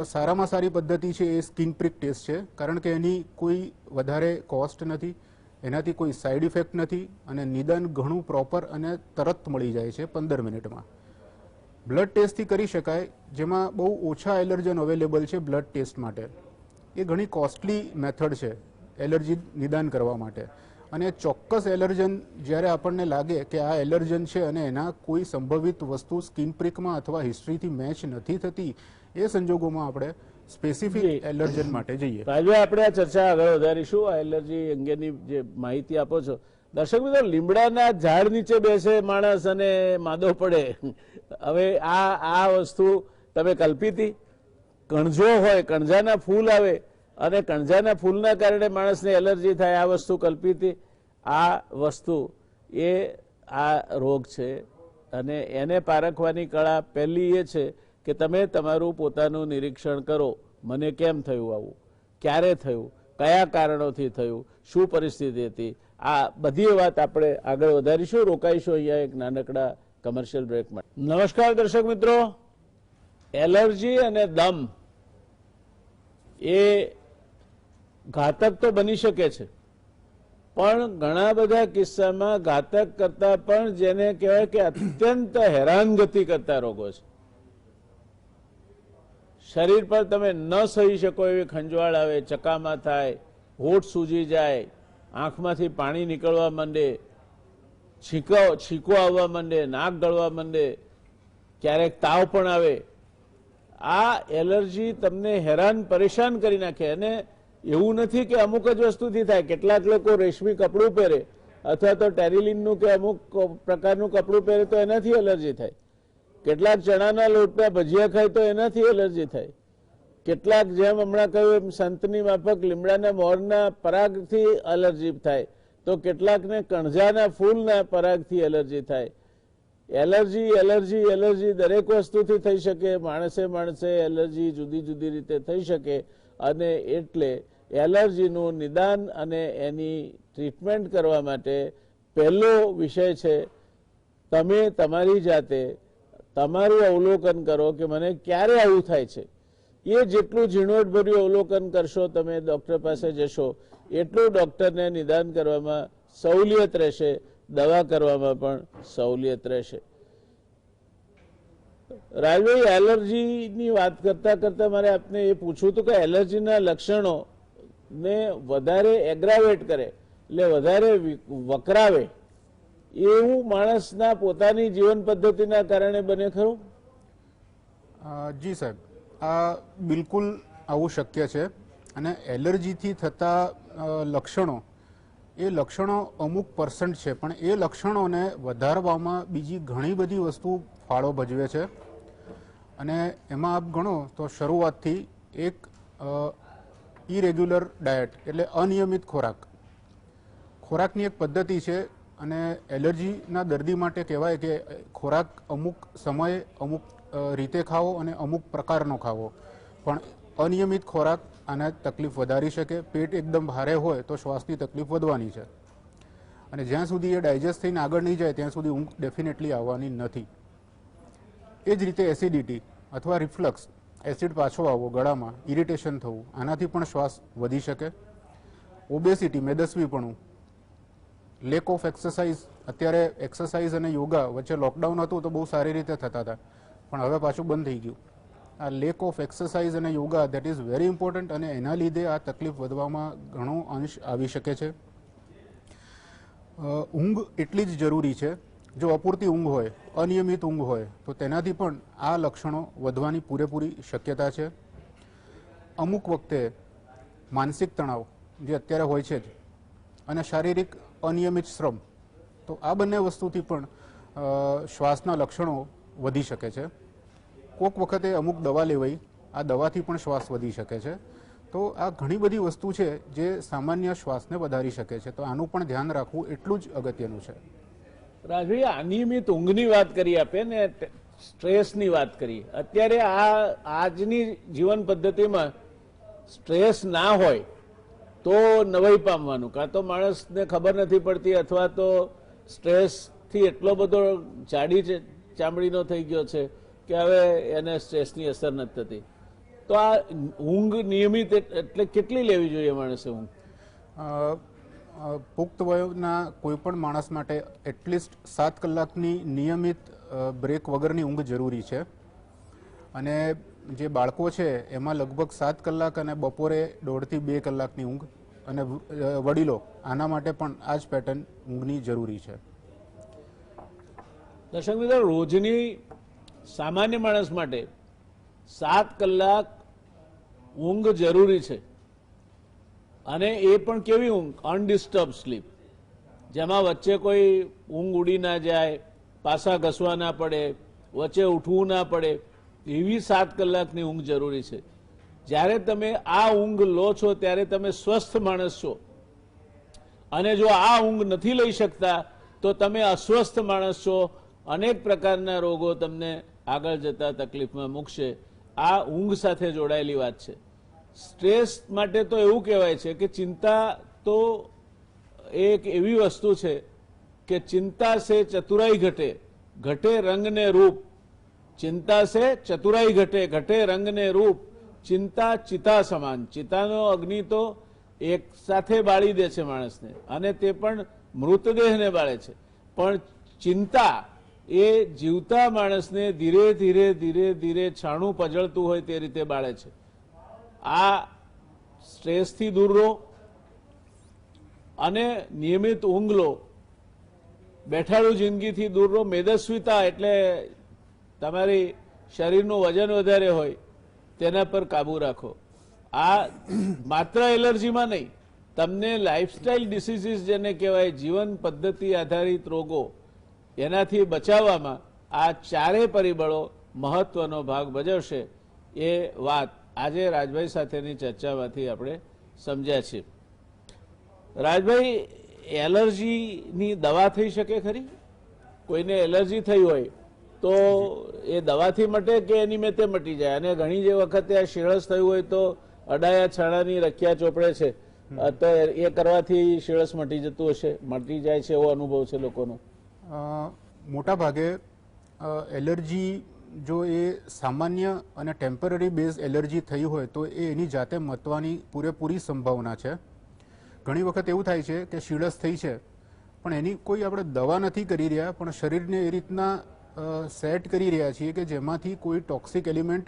સારામાં સારી પદ્ધતિ છે એ સ્કિન પ્રિક ટેસ્ટ છે, કારણ કે એની કોઈ વધારે કોસ્ટ નથી, એનાથી કોઈ સાઇડ ઇફેક્ટ નથી, અને નિદાન ઘણું પ્રોપર અને તરત મળી જાય છે 15 મિનિટમાં. બ્લડ ટેસ્ટથી કરી શકાય, જેમાં બહુ ઓછા એલર્જન અવેલેબલ છે બ્લડ ટેસ્ટ માટે. એ ઘણી કોસ્ટલી મેથડ છે એલર્જી નિદાન કરવા માટે, અને ચોક્કસ એલર્જન જ્યારે આપણને લાગે કે આ એલર્જન છે અને એના કોઈ સંભવિત વસ્તુ સ્કિન પ્રિકમાં અથવા હિસ્ટ્રીથી મેચ નથી થતી, એ સંજોગોમાં આપણે સ્પેસિફિક એલર્જન માટે જઈએ. આજે આપણે આ ચર્ચા આગળ વધારીશું. આ એલર્જી અંગેની જે માહિતી આપો છો, દર્શક મિત્રો, લીમડાના ઝાડ નીચે બેસે માણસ અને માદો પડે. હવે આ વસ્તુ તમે કલ્પી હતી? કણજો હોય, કણજાના ફૂલ આવે અને કણજાના ફૂલના કારણે માણસને એલર્જી થાય, આ વસ્તુ કલ્પી હતી? આ વસ્તુ એ આ રોગ છે, અને એને પારખવાની કળા પહેલી એ છે કે તમે તમારું પોતાનું નિરીક્ષણ કરો. મને કેમ થયું આવું, ક્યારે થયું, કયા કારણોથી થયું, શું પરિસ્થિતિ હતી, આ બધી વાત આપણે આગળ વધારીશું. રોકાઈશું અહીંયા એક નાનકડા કમર્શિયલ બ્રેક માટે. નમસ્કાર દર્શક મિત્રો, એલર્જી અને દમ એ ઘાતક તો બની શકે છે, પણ ઘણા બધા કિસ્સામાં ઘાતક કરતા પણ જેને કહેવાય કે અત્યંત હેરાનગતિ કરતા રોગો છે. શરીર પર તમે ન સહી શકો એવી ખંજવાળ આવે, ચકામા થાય, હોઠ સૂજી જાય, આંખમાંથી પાણી નીકળવા માંડે, છીકો આવવા માંડે, નાક ગળવા માંડે, ક્યારેક તાવ પણ આવે. આ એલર્જી તમને હેરાન પરેશાન કરી નાખે. અને એવું નથી કે અમુક જ વસ્તુથી થાય. કેટલાક લોકો રેશમી કપડું પહેરે અથવા તો ટેરિલિનનું કે અમુક પ્રકારનું કપડું પહેરે તો એનાથી એલર્જી થાય. કેટલાક ચણાના લોટના ભજીયા ખાય તો એનાથી એલર્જી થાય. કેટલાક જેમ હમણાં કહ્યું એમ સંતની માફક લીમડાના મોરના પરાગથી એલર્જી થાય, તો કેટલાકને કણજાના ફૂલના પરાગથી એલર્જી થાય. એલર્જી એલર્જી એલર્જી દરેક વસ્તુથી થઈ શકે. માણસે એલર્જી જુદી જુદી રીતે થઈ શકે, અને એટલે એલર્જીનું નિદાન અને એની ટ્રીટમેન્ટ કરવા માટે પહેલો વિષય છે તમે તમારી જાતે તમારું અવલોકન કરો કે મને ક્યારે આવું થાય છે. એ જેટલું ઝીણવટભર્યું અવલોકન કરશો, તમે ડૉક્ટર પાસે જશો, એટલું ડૉક્ટરને નિદાન કરવામાં સહુલિયત રહેશે, દવા કરવામાં પણ સહુલિયત રહેશે. રાજભાઈ, એલર્જીની વાત કરતા મારે આપને એ પૂછવું હતું કે એલર્જીના લક્ષણો ને વધારે એગ્રાવેટ કરે, એટલે વધારે વકરાવે, એવું માણસના પોતાની જીવન પદ્ધતિના કારણે બને ખરું? જી સાહેબ, આ બિલકુલ આવું શક્ય છે. અને એલર્જીથી થતા લક્ષણો, એ લક્ષણો અમુક % છે, પણ એ લક્ષણોને વધારવામાં બીજી ઘણી બધી વસ્તુ ફાળો ભજવે છે. અને એમાં આપ ગણો તો શરૂઆતથી એક ઇરેગ્યુલર ડાયટ એટલે અનિયમિત ખોરાકની એક પદ્ધતિ છે. અને એલર્જીના દર્દી માટે કહેવાય કે ખોરાક અમુક સમયે અમુક રીતે ખાવો અને અમુક પ્રકારનો ખાવો, પણ અનિયમિત ખોરાક આને તકલીફ વધારી શકે. પેટ એકદમ ભારે હોય તો શ્વાસની તકલીફ વધવાની છે, અને જ્યાં સુધી એ ડાયજેસ્ટ થઈને આગળ નહીં જાય ત્યાં સુધી ઊંઘ ડેફિનેટલી આવવાની નથી. એ જ રીતે એસિડિટી અથવા રિફ્લક્સ, એસિડ પાછો આવવો ગળામાં, ઇરિટેશન થવું, આનાથી પણ શ્વાસ વધી શકે. ઓબેસિટી, મેદસ્વીપણું, લેક ઓફ એક્સરસાઇઝ. અત્યારે એક્સરસાઇઝ અને યોગા વચ્ચે લોકડાઉન હતું તો બહુ સારી રીતે થતા હતા, પણ હવે પાછું બંધ થઈ ગયું. આ લેક ઓફ એક્સરસાઇઝ અને yoga that is very important, અને એના લીધે આ તકલીફ વધવામાં ઘણો અંશ આવી શકે છે. ઊંઘ એટલી જ જરૂરી છે. જો અપૂરતી ઊંઘ હોય, અનિયમિત ઊંઘ હોય, તો તેનાથી પણ આ લક્ષણો વધવાની પૂરેપૂરી શક્યતા છે. અમુક વખતે માનસિક તણાવ જે અત્યારે હોય છે જ, અને શારીરિક અનિયમિત શ્રમ, તો આ બંને વસ્તુથી પણ શ્વાસના લક્ષણો વધી શકે છે. કોઈક વખતે અમુક દવા લેવાઈ, આ દવાથી પણ શ્વાસ વધી શકે છે. તો આ ઘણી બધી વસ્તુ છે જે સામાન્ય શ્વાસને વધારી શકે છે. તો આનું પણ ધ્યાન રાખવું એટલું જ અગત્યનું છે. રાજભાઈ, અનિયમિત ઊંઘની વાત કરી આપે ને સ્ટ્રેસની વાત કરી. અત્યારે આજની જીવન પદ્ધતિમાં સ્ટ્રેસ ના હોય તો નવાઈ પામવાનું, કાં તો માણસને ખબર નથી પડતી, અથવા તો સ્ટ્રેસથી એટલો બધો જાડી ચામડીનો થઈ ગયો છે કે હવે એને સ્ટ્રેસની અસર નથી થતી. તો આ ઊંઘ નિયમિત એટલે કેટલી લેવી જોઈએ માણસે ઊંઘ? પુખ્ત વયના કોઈ પણ માણસ માટે એટલીસ્ટ 7 કલાકની નિયમિત બ્રેક વગરની ઊંઘ જરૂરી છે. અને જે બાળકો છે એમાં લગભગ 7 કલાક, અને બપોરે 1.5 થી 2 કલાકની ઊંઘ, અને વડીલો આના માટે પણ આ જ પેટર્ન ઊંઘની જરૂરી છે. દર્શક મિત્રો, રોજની સામાન્ય માણસ માટે 7 કલાક ઊંઘ જરૂરી છે. અને એ પણ કેવી ઊંઘ? અનડિસ્ટર્બ સ્લીપ, જેમાં વચ્ચે કોઈ ઊંઘ ઉડી ના જાય, પાસા ઘસવા ના પડે, વચ્ચે ઉઠવું ના પડે, એવી 7 કલાકની ઊંઘ જરૂરી છે. જ્યારે તમે આ ઊંઘ લો છો ત્યારે તમે સ્વસ્થ માણસ છો, અને જો આ ઊંઘ નથી લઈ શકતા તો તમે અસ્વસ્થ માણસ છો. અનેક પ્રકારના રોગો તમને આગળ જતા તકલીફમાં મૂકશે. આ ઊંઘ સાથે જોડાયેલી વાત છે. સ્ટ્રેસ માટે તો એવું કહેવાય છે કે ચિંતા તો એક એવી વસ્તુ છે કે ચિંતા સે ચતુરાઈ ઘટે, ઘટે રંગ ને રૂપ. ચિંતા સે ચતુરાઈ ઘટે, ઘટે રંગ ને રૂપ. ચિંતા ચિતા સમાન. ચિતાનો અગ્નિ તો એક સાથે બાળી દે છે માણસને, અને તે પણ મૃતદેહને બાળે છે. પણ ચિંતા એ જીવતા માણસને ધીરે ધીરે ધીરે ધીરે છાણું પજળતું હોય તે રીતે બાળે છે. આ સ્ટ્રેસથી દૂર રહો અને નિયમિત ઊંઘ લો. બેઠાડું જિંદગીથી દૂર રહો. મેદસ્વીતા એટલે તમારી શરીરનું વજન વધારે હોય તેના પર કાબુ રાખો. આ માત્ર એલર્જીમાં નહીં, તમને લાઇફસ્ટાઇલ ડિસીઝીસ જેને કહેવાય, જીવન પદ્ધતિ આધારિત રોગો, એનાથી બચાવવામાં આ ચારેય પરિબળો મહત્વનો ભાગ ભજવશે. એ વાત આજે રાજભાઈ સાથેની ચર્ચામાંથી આપણે સમજ્યા છીએ. રાજભાઈ, એલર્જીની દવા થઈ શકે ખરી? કોઈને એલર્જી થઈ હોય તો એ દવાથી મટે કે એની મેં તે મટી જાય? અને ઘણી જે વખતે આ શીળસ થયું હોય તો અડાયા છાણાની રખ્યા ચોપડે છે, તો એ કરવાથી શીળસ મટી જતું હશે, મટી જાય છે એવો અનુભવ છે લોકોનો? મોટા ભાગે એલર્જી જો એ સામાન્ય અને ટેમ્પરરી બેઝ એલર્જી થઈ હોય તો એ એની જાતે મટવાની પૂરેપૂરી સંભાવના છે. ઘણી વખત એવું થાય છે કે શીળસ થઈ છે પણ એની કોઈ આપણે દવા નથી કરી રહ્યા, પણ શરીરને એ રીતના સેટ કરી રહ્યા છીએ કે જેમાંથી કોઈ ટોક્સિક એલિમેન્ટ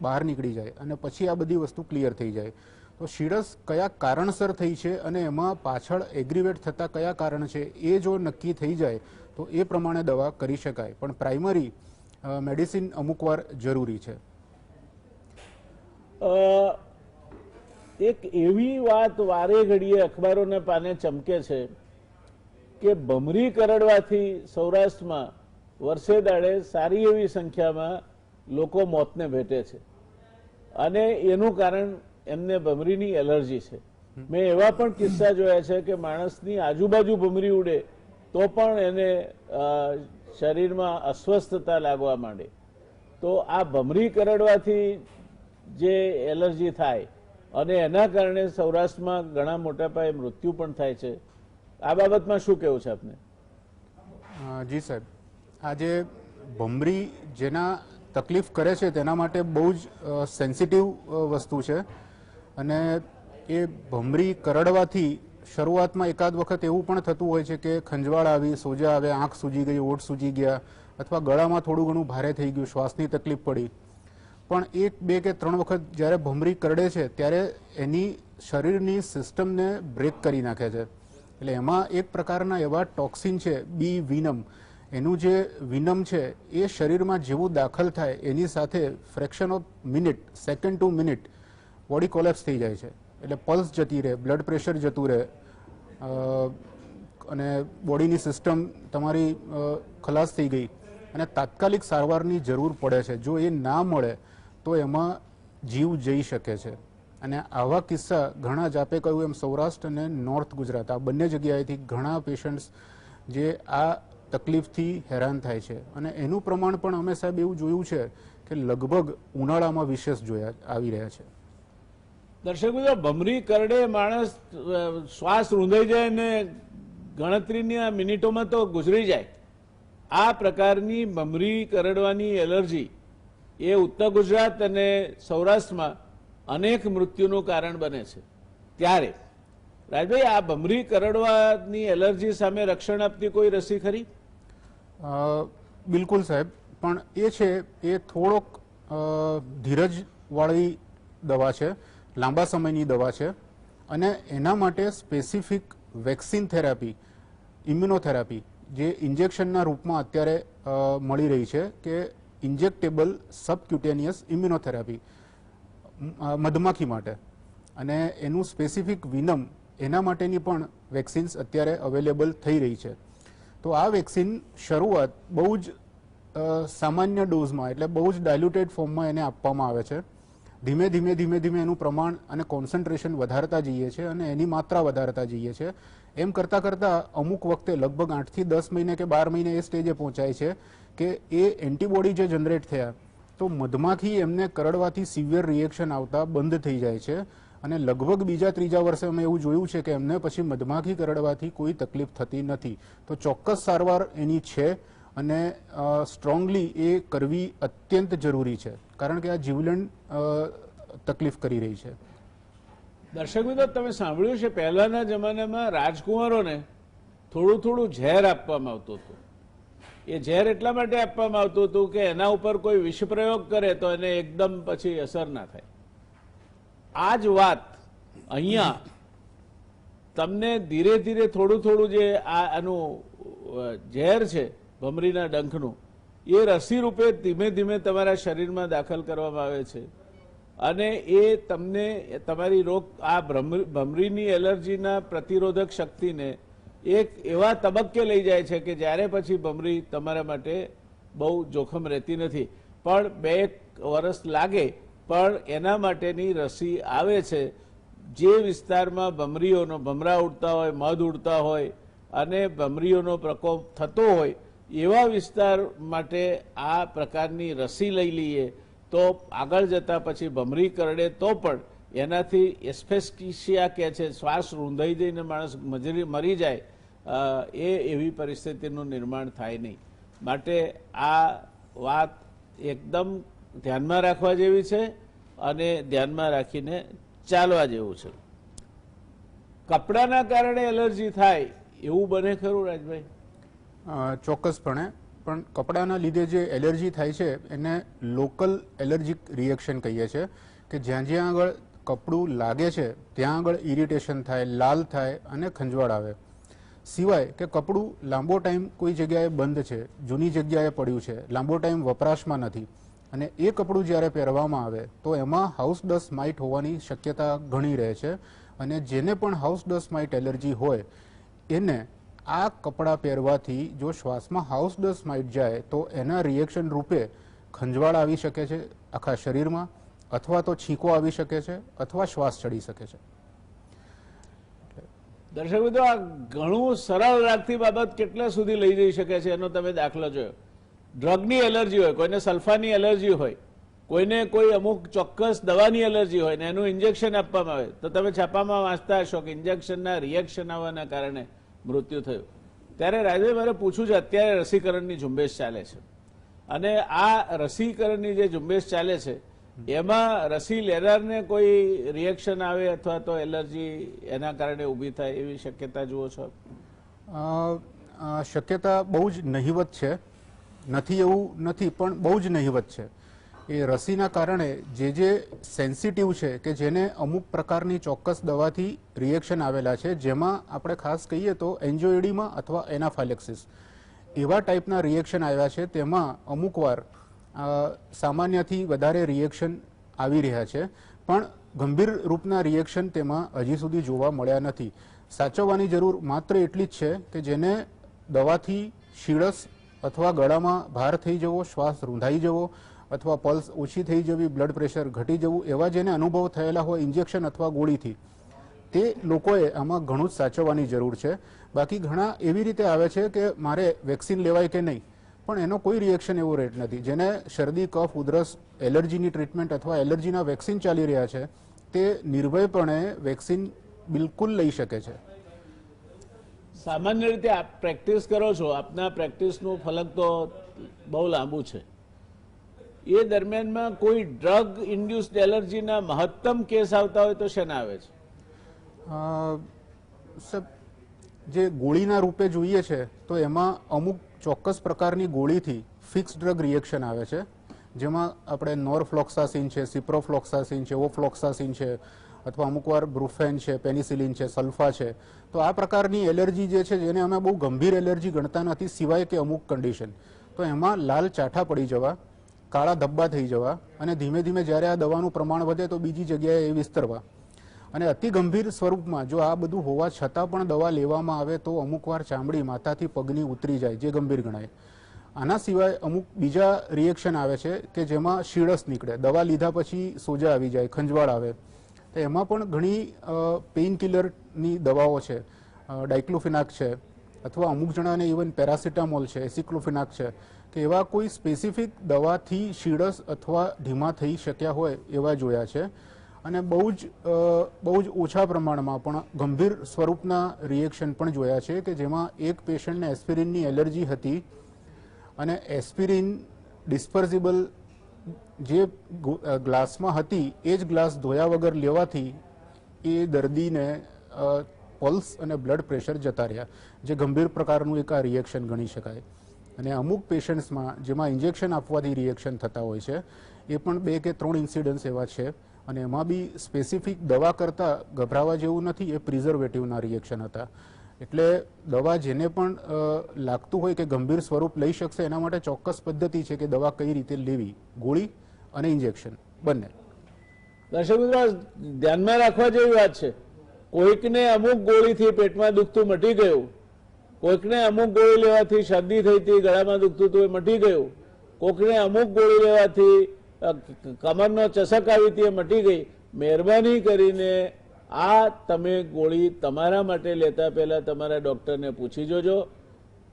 બહાર નીકળી જાય અને પછી આ બધી વસ્તુ ક્લિયર થઈ જાય. તો શીળસ કયા કારણસર થઈ છે અને એમાં પાછળ એગ્રીવેટ થતા કયા કારણ છે એ જો નક્કી થઈ જાય તો એ પ્રમાણે દવા કરી શકાય, પણ પ્રાઇમરી મેડિસિન અમુક વાર જરૂરી છે. એક એવી વાત વારે ઘડીએ અખબારોના પાને ચમકે છે કે ભમરી કરડવાથી સૌરાષ્ટ્રમાં વર્ષે દાડે સારી એવી સંખ્યામાં લોકો મોતને ભેટે છે અને એનું કારણ એમને ભમરીની એલર્જી છે. મેં એવા પણ કિસ્સા જોયા છે કે માણસની આજુબાજુ ભમરી ઉડે તો પણ એને શરીરમાં અસ્વસ્થતા લાગવા માંડે. તો આ ભમરી કરડવાથી જે એલર્જી થાય અને એના કારણે સૌરાષ્ટ્રમાં ઘણા મોટા પાયે મૃત્યુ પણ થાય છે, આ બાબતમાં શું કહેવું છે આપને? જી સાહેબ, આજે ભમરી જેના તકલીફ કરે છે તેના માટે બહુ જ સેન્સિટિવ વસ્તુ છે અને એ ભમરી કરડવાથી શરૂઆતમાં એકાદ વખત એવું પણ થતું હોય છે કે ખંજવાળ આવી, સોજા આવે, આંખ સૂજી ગઈ, ઓઠ સૂજી ગયા અથવા ગળામાં થોડું ઘણું ભારે થઈ ગયું, શ્વાસની તકલીફ પડી. પણ 1, 2 કે 3 વખત જ્યારે ભમરી કરડે છે ત્યારે એની શરીરની સિસ્ટમને બ્રેક કરી નાખે છે. એટલે એમાં એક પ્રકારના એવા ટોક્સિન છે બી વિનમ, એનું જે વિનમ છે એ શરીરમાં જેવું દાખલ થાય એની સાથે fraction of minute, second to minute body collapse થઈ જાય છે. એટલે પલ્સ જતી રહે, બ્લડ પ્રેશર જતું રહે અને બોડીની સિસ્ટમ તમારી ખલાસ થઈ ગઈ અને તાત્કાલિક સારવારની જરૂર પડે છે. જો એ ના મળે તો એમાં જીવ જઈ શકે છે. અને આવા કિસ્સા ઘણા જ આપે કહ્યું એમ સૌરાષ્ટ્ર અને નોર્થ ગુજરાત આ બંને જગ્યાએથી ઘણા પેશન્ટ્સ જે આ તકલીફથી હેરાન થાય છે અને એનું પ્રમાણ પણ અમે સાહેબ એવું જોયું છે કે લગભગ ઉનાળામાં વિશેષ જોયા આવી રહ્યા છે. દર્શક મિત્રો, ભમરી કરડે માણસ શ્વાસ રૂંધાઈ જાય ને ગણતરીની મિનિટોમાં તો ગુજરી જાય. આ પ્રકારની ભમરી કરડવાની એલર્જી એ ઉત્તર ગુજરાત અને સૌરાષ્ટ્રમાં અનેક મૃત્યુનું કારણ બને છે. ત્યારે રાજભાઈ, આ ભમરી કરડવાની એલર્જી સામે રક્ષણ આપતી કોઈ રસી ખરી? બિલકુલ સાહેબ, પણ એ છે એ થોડોક ધીરજવાળી દવા છે, લાંબા સમયની દવા છે અને એના માટે સ્પેસિફિક વેક્સિન થેરાપી, ઇમ્યુનોથેરાપી જે ઇન્જેક્શનના રૂપમાં અત્યારે મળી રહી છે કે ઇન્જેક્ટેબલ સબક્યુટેનિયસ ઇમ્યુનોથેરાપી મધમાખી માટે, અને એનું સ્પેસિફિક વિનમ એના માટેની પણ વેક્સિન્સ અત્યારે અવેલેબલ થઈ રહી છે. તો આ વેક્સિન શરૂઆત બહુ જ સામાન્ય ડોઝમાં એટલે બહુ જ ડાયલ્યુટેડ ફોર્મમાં એને આપવામાં આવે છે. ધીમે ધીમે ધીમે ધીમે એનું પ્રમાણ અને કોન્સન્ટ્રેશન વધારતા જઈએ છીએ અને એની માત્રા વધારતા જઈએ છીએ. એમ કરતાં કરતાં અમુક વખતે લગભગ 8 થી 10 મહિને કે 12 મહિને એ સ્ટેજે પહોંચાય છે કે એ એન્ટીબોડી જે જનરેટ થયા તો મધમાખી એમને કરડવાથી સિવિયર રિએક્શન આવતા બંધ થઈ જાય છે અને લગભગ બીજા ત્રીજા વર્ષે અમે એવું જોયું છે કે એમને પછી મધમાખી કરડવાથી કોઈ તકલીફ થતી નથી. તો ચોક્કસ સારવાર એની છે અને સ્ટ્રોંગલી એ કરવી અત્યંત જરૂરી છે કારણ કે આ જીવલેણ તકલીફ કરી રહી છે. દર્શક મિત્રો, તમે સાંભળ્યું છે પહેલાના જમાનામાં રાજકુમારોને થોડું થોડું ઝેર આપવામાં આવતું હતું. એ ઝેર એટલા માટે આપવામાં આવતું હતું કે એના ઉપર કોઈ વિષપ્રયોગ કરે તો એને એકદમ પછી અસર ના થાય. આ જ વાત અહીંયા તમને ધીરે ધીરે થોડું થોડું જે આનું ઝેર છે ભમરીના ડંખનું, એ રસી રૂપે ધીમે ધીમે તમારા શરીરમાં દાખલ કરવામાં આવે છે અને એ તમને તમારી આ ભમરીની એલર્જીના પ્રતિરોધક શક્તિને એક એવા તબક્કે લઈ જાય છે કે જ્યારે પછી ભમરી તમારા માટે બહુ જોખમ રહેતી નથી. પણ 2 વર્ષ લાગે પણ એના માટેની રસી આવે છે. જે વિસ્તારમાં ભમરા ઉડતા હોય, મધ ઉડતા હોય અને ભમરીઓનો પ્રકોપ થતો હોય એવા વિસ્તાર માટે આ પ્રકારની રસી લઈ લઈએ તો આગળ જતા પછી ભમરી કરડે તો પણ એનાથી એસ્ફેસ્ટિશિયા કહે છે, શ્વાસ રૂંધાઈ જઈને માણસ મરી જાય, એવી પરિસ્થિતિનું નિર્માણ થાય નહીં. માટે આ વાત એકદમ ધ્યાનમાં રાખવા જેવી છે અને ધ્યાનમાં રાખીને ચાલવા જેવું છે. કપડાના કારણે એલર્જી થાય એવું બને ખરું રાજભાઈ? ચોક્કસપણે, પણ કપડાના લીધે જે એલર્જી થાય છે એને લોકલ એલર્જીક રિએક્શન કહીએ છીએ, કે જ્યાં જ્યાં આગળ કપડું લાગે છે ત્યાં આગળ ઇરિટેશન થાય, લાલ થાય અને ખંજવાળ આવે. સિવાય કે કપડું લાંબો ટાઈમ કોઈ જગ્યાએ બંધ છે, જૂની જગ્યાએ પડ્યું છે, લાંબો ટાઈમ વપરાશમાં નથી અને એ કપડું જ્યારે પહેરવામાં આવે તો એમાં હાઉસ ડસ્ટ માઇટ હોવાની શક્યતા ઘણી રહે છે. અને જેને પણ હાઉસ ડસ્ટ માઇટ એલર્જી હોય એને આ કપડાં પહેરવાથી જો શ્વાસમાં હાઉસ ડસ્ટ માઇટ જાય તો એના રિએક્શન રૂપે ખંજવાળ આવી શકે છે આખા શરીરમાં, અથવા તો છીંકો આવી શકે છે, અથવા શ્વાસ ચડી શકે છે. દર્શક મિત્રો, આ ઘણું સરળ લાગતી બાબત કેટલા સુધી લઈ જઈ શકે છે એનો તમે દાખલો જોયો. ડ્રગની એલર્જી હોય, કોઈને સલ્ફાની એલર્જી હોય, કોઈને કોઈ અમુક ચોક્કસ દવાની એલર્જી હોય ને એનું ઇન્જેક્શન આપવામાં આવે તો તમે છાપામાં વાંચતા હશો કે ઇન્જેક્શનના રિએક્શન આવવાના કારણે મૃત્યુ થયું. ત્યારે રાજભાઈ મારે પૂછવું છે, અત્યારે રસીકરણની ઝુંબેશ ચાલે છે અને આ રસીકરણની જે ઝુંબેશ ચાલે છે એમાં રસી લેનારને કોઈ રિએક્શન આવે અથવા તો એલર્જી એના કારણે ઊભી થાય એવી શક્યતા જુઓ છો? શક્યતા બહુ જ નહિવત છે, નથી એવું નથી પણ બહુ જ નહિવત છે. એ રસીના કારણે જે સેન્સિટિવ છે કે જેને અમુક પ્રકારની ચોક્કસ દવાથી રિએક્શન આવેલા છે, જેમાં આપણે ખાસ કહીએ તો એન્જિયોએડિમા અથવા એનાફાઇલેક્સિસ એવા ટાઈપના રિએક્શન આવ્યા છે, તેમાં અમુક વાર સામાન્યથી વધારે રિએક્શન આવી રહ્યા છે, પણ ગંભીર રૂપના રિએક્શન તેમાં હજી સુધી જોવા મળ્યા નથી. સાચવવાની જરૂર માત્ર એટલી જ છે કે જેને દવાથી શીળસ અથવા ગળામાં ભાર થઈ જવો, શ્વાસ રૂંધાઈ જવો અથવા પલ્સ ઓછી થઈ જવી, બ્લડ પ્રેશર ઘટી જવું, એવા જેને અનુભવ થયેલા હોય ઇન્જેક્શન અથવા ગોળીથી, તે લોકોએ આમાં ઘણું જ સાચવવાની જરૂર છે. બાકી ઘણા એવી રીતે આવે છે કે મારે વેક્સિન લેવાય કે નહીં, પણ એનો કોઈ રિએક્શન એવો રેટ નથી. જેને શરદી, કફ, ઉધરસ, એલર્જીની ટ્રીટમેન્ટ અથવા એલર્જીના વેક્સિન ચાલી રહ્યા છે તે નિર્ભયપણે વેક્સિન બિલકુલ લઈ શકે છે. સામાન્ય રીતે આપ પ્રેક્ટિસ કરો છો, આપના પ્રેક્ટિસનું ફલક તો બહુ લાંબુ છે. એ દરમિયાનમાં કોઈ ડ્રગ ઇન્ડ્યુસ્ડ એલર્જીના મહત્તમ કેસ આવતા હોય તો શેના આવે છે? જે ગોળીના રૂપે જોઈએ છે તો એમાં અમુક ચોક્કસ પ્રકારની ગોળીથી ફિક્સ ડ્રગ રિએક્શન આવે છે, જેમાં આપણે નોરફ્લોક્સાસિન છે, સિપ્રોફ્લોક્સાસિન છે, ઓફ્લોક્સાસિન છે, અથવા અમુક વાર બ્રુફેન છે, પેનિસિલિન છે, સલ્ફા છે. તો આ પ્રકારની એલર્જી જે છે જેને અમે બહુ ગંભીર એલર્જી ગણતા નથી, સિવાય કે અમુક કન્ડિશન, તો એમાં લાલ ચાઠા પડી જવા, કાળા ધબ્બા થઈ જવા અને ધીમે ધીમે જ્યારે આ દવાનું પ્રમાણ વધે તો બીજી જગ્યાએ એ વિસ્તરવા. અને અતિ ગંભીર સ્વરૂપમાં જો આ બધું હોવા છતાં પણ દવા લેવામાં આવે તો અમુક વાર ચામડી માથાથી પગની ઉતરી જાય, જે ગંભીર ગણાય. આના સિવાય અમુક બીજા રિએક્શન આવે છે કે જેમાં શીળસ નીકળે, દવા લીધા પછી સોજા આવી જાય, ખંજવાળ આવે. તો એમાં પણ ઘણી પેઇન કિલરની દવાઓ છે, ડાયક્લોફિનાક છે, અથવા અમુક જણાને ઇવન પેરાસિટામોલ છે, એસિક્લોફિનાક છે, કે એવા કોઈ સ્પેસિફિક દવાથી શીળસ અથવા ધીમા થઈ શક્યા હોય એવા જોયા છે. અને બહુ જ ઓછા પ્રમાણમાં પણ ગંભીર સ્વરૂપના રિએક્શન પણ જોયા છે, કે જેમાં એક પેશન્ટને એસ્પિરિનની એલર્જી હતી અને એસ્પિરિન ડિસ્પર્ઝિબલ જે ગ્લાસમાં હતી એ જ ગ્લાસ ધોયા વગર લેવાથી એ દર્દીને પલ્સ અને બ્લડ પ્રેશર જતા રહ્યા, જે ગંભીર પ્રકારનું એક આ રિએક્શન ગણી શકાય. અને અમુક પેશન્ટ્સમાં જેમાં ઇન્જેક્શન આપવાથી રિએક્શન થતા હોય છે એ પણ 2 કે 3 ઇન્સિડન્ટ્સ એવા છે. અને એમાં બી સ્પેસિફિક દવા કરતાં ગભરાવા જેવું નથી, એ પ્રિઝર્વેટિવના રિએક્શન હતા. એટલે દવા જેને પણ લાગતું હોય કે ગંભીર સ્વરૂપ લઈ શકશે એના માટે ચોક્કસ પદ્ધતિ છે કે દવા કઈ રીતે લેવી, ગોળી અને ઇન્જેક્શન બંને. દર્શક મિત્રો, ધ્યાનમાં રાખવા જેવી વાત છે. કોઈકને અમુક ગોળીથી પેટમાં દુખતું મટી ગયું, કોઈકને અમુક ગોળી લેવાથી શરદી થઈ હતી, ગળામાં દુખતું હતું એ મટી ગયું, કોઈકને અમુક ગોળી લેવાથી કમરનો ચસક આવી હતી એ મટી ગઈ, મહેરબાની કરીને આ તમે ગોળી તમારા માટે લેતા પહેલા તમારા ડોક્ટરને પૂછી જોજો.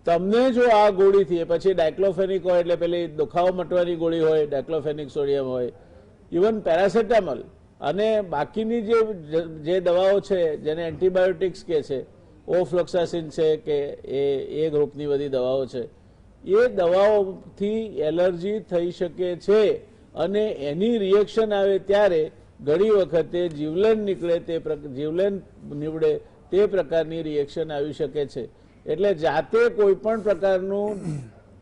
તમને જો આ ગોળીથી, પછી ડાયક્લોફેનિક હોય એટલે પેલી દુખાવો મટવાની ગોળી હોય, ડાયક્લોફેનિક સોડિયમ હોય, ઇવન પેરાસેટામોલ અને બાકીની જે દવાઓ છે જેને એન્ટીબાયોટિક્સ કે છે, ઓફ્લોક્સાસિન છે કે એ ગ્રુપની બધી દવાઓ છે, એ દવાઓથી એલર્જી થઈ શકે છે અને એની રિએક્શન આવે ત્યારે ઘણી વખતે જીવલેણ નીવડે તે પ્રકારની રિએક્શન આવી શકે છે. એટલે જાતે કોઈ પણ પ્રકારનું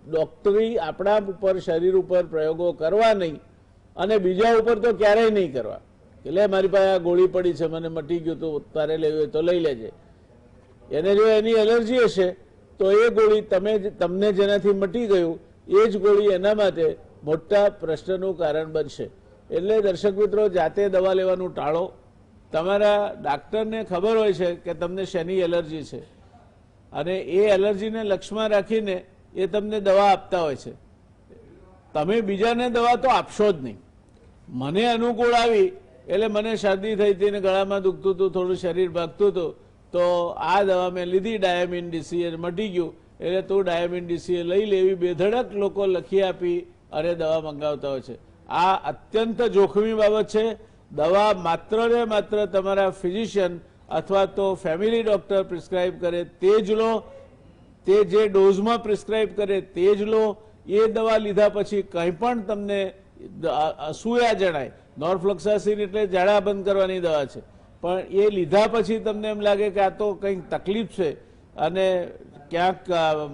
ડોક્ટરી આપણા ઉપર શરીર ઉપર પ્રયોગો કરવા નહીં અને બીજા ઉપર તો ક્યારેય નહીં કરવા. એટલે મારી પાસે આ ગોળી પડી છે, મને મટી ગયું, તો તારે લેવી હોય તો લઈ લેજે. એને જો એની એલર્જી હશે તો એ ગોળી તમને જેનાથી મટી ગયું એ જ ગોળી એના માટે મોટા પ્રશ્નનું કારણ બનશે. એટલે દર્શક મિત્રો, જાતે દવા લેવાનું ટાળો. તમારા ડાક્ટરને ખબર હોય છે કે તમને શેની એલર્જી છે અને એ એલર્જીને લક્ષ્યમાં રાખીને એ તમને દવા આપતા હોય છે. તમે બીજાને દવા તો આપશો જ નહીં. મને અનુકૂળ આવી એટલે મને શરદી થઈ હતી ને ગળામાં દુખતું હતું, થોડું શરીર ભાગતું હતું, તો આ દવા મેં લીધી, ડાયામિન ડીસી, મટી ગયું એટલે તું ડાયામિન ડીસી લઈ લેવી બેધડક લોકો લખી આપી અને દવા મંગાવતા હોય છે. આ અત્યંત જોખમી બાબત છે. દવા માત્ર ને માત્ર તમારા ફિઝિશિયન અથવા તો ફેમિલી ડોક્ટર પ્રિસ્ક્રાઇબ કરે તે જ લો, તે જે ડોઝમાં પ્રિસ્ક્રાઇબ કરે તે જ લો. એ દવા લીધા પછી કંઈ પણ તમને અસૂયા જણાય, નોરફ્લોક્સાસિન એટલે ઝાડા બંધ કરવાની દવા છે, પણ એ લીધા પછી તમને એમ લાગે કે આ તો કંઈક તકલીફ છે અને ક્યાંક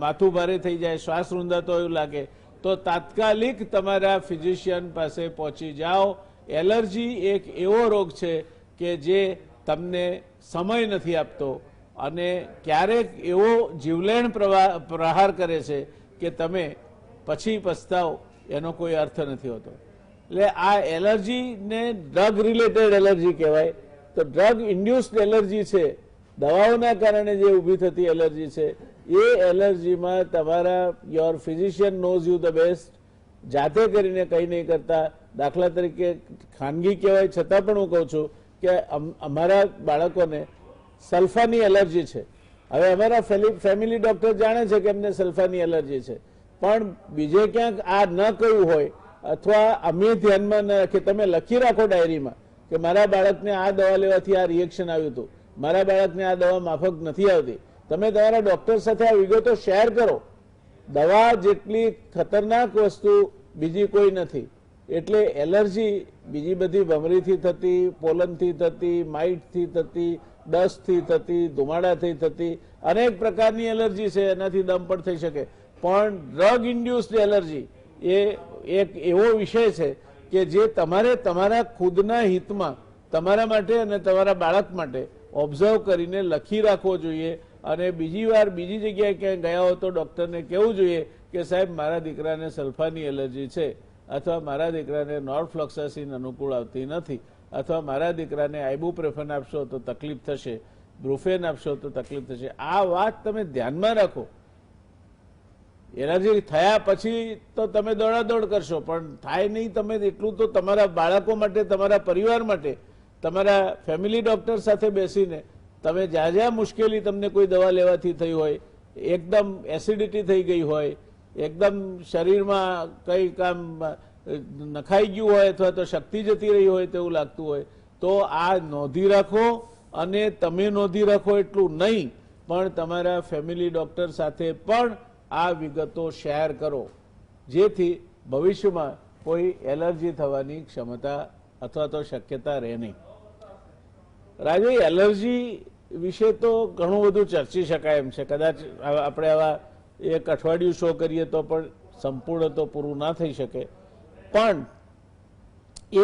માથું ભારે થઈ જાય, શ્વાસ રૂંધાતો એવું લાગે, તો તાત્કાલિક તમારા ફિઝિશિયન પાસે પહોંચી જાઓ. એલર્જી એક એવો રોગ છે કે જે તમને સમય નથી આપતો અને ક્યારેક એવો જીવલેણ પ્રહાર કરે છે કે તમે પછી પસ્તાવો, એનો કોઈ અર્થ નથી હોતો. એટલે આ એલર્જીને ડ્રગ રિલેટેડ એલર્જી કહેવાય. તો ડ્રગ ઇન્ડ્યુસ્ડ એલર્જી છે, દવાઓના કારણે જે ઊભી થતી એલર્જી છે, એ એલર્જીમાં તમારા your physician knows you the best. જાતે કરીને કંઈ નહીં કરતા. દાખલા તરીકે ખાનગી કહેવાય છતાં પણ હું કહું છું કે અમારા બાળકોને સલ્ફાની એલર્જી છે. હવે અમારા ફેમિલી ડોક્ટર જાણે છે કે એમને સલ્ફાની એલર્જી છે, પણ બીજે ક્યાંક આ ન કહ્યું હોય અથવા અમે ધ્યાનમાં ન રાખીએ, તમે લખી રાખો ડાયરીમાં કે મારા બાળકને આ દવા લેવાથી આ રિએક્શન આવ્યું હતું, મારા બાળકને આ દવા માફક નથી આવતી. તમે તમારા ડોક્ટર સાથે આ વિગતો શેર કરો. દવા જેટલી ખતરનાક વસ્તુ બીજી કોઈ નથી. એટલે એલર્જી બીજી બધી ભમરીથી થતી, પોલનથી થતી, માઇટથી થતી, ડસ્ટથી થતી, ધુમાડાથી થતી અનેક પ્રકારની એલર્જી છે, એનાથી દમ પણ થઈ શકે. પણ ડ્રગ ઇન્ડ્યુસ્ડ એલર્જી એ એક એવો વિષય છે કે જે તમારે તમારા ખુદના હિતમાં, તમારા માટે અને તમારા બાળક માટે ઓબ્ઝર્વ કરીને લખી રાખવો જોઈએ. અને બીજી વાર બીજી જગ્યાએ ક્યાંય ગયા હો તો ડૉક્ટરને કહેવું જોઈએ કે સાહેબ મારા દીકરાને સલ્ફાની એલર્જી છે, અથવા મારા દીકરાને નોરફ્લોક્સાસિન અનુકૂળ આવતી નથી, અથવા મારા દીકરાને આઇબુપ્રોફેન આપશો તો તકલીફ થશે, બ્રુફેન આપશો તો તકલીફ થશે. આ વાત તમે ધ્યાનમાં રાખો. એલર્જી થયા પછી તો તમે દોડાદોડ કરશો, પણ થાય નહીં તમે એટલું તો તમારા બાળકો માટે, તમારા પરિવાર માટે, તમારા ફેમિલી ડોક્ટર સાથે બેસીને તમે જ્યાં જ્યાં મુશ્કેલી તમને કોઈ દવા લેવાથી થઈ હોય, એકદમ એસિડિટી થઈ ગઈ હોય, એકદમ શરીરમાં કંઈ કામ નખાઈ ગયું હોય અથવા તો શક્તિ જતી રહી હોય તેવું લાગતું હોય, તો આ નોંધી રાખો. અને તમે નોંધી રાખો એટલું નહીં, પણ તમારા ફેમિલી ડોક્ટર સાથે પણ આ વિગતો શેર કરો, જેથી ભવિષ્યમાં કોઈ એલર્જી થવાની ક્ષમતા અથવા તો શક્યતા રહે નહીં. રાજે, એલર્જી વિશે તો ઘણું બધું ચર્ચી શકાય એમ છે. કદાચ આપણે આવા એક અઠવાડિયું શો કરીએ તો પણ સંપૂર્ણ તો પૂરું ના થઈ શકે. પણ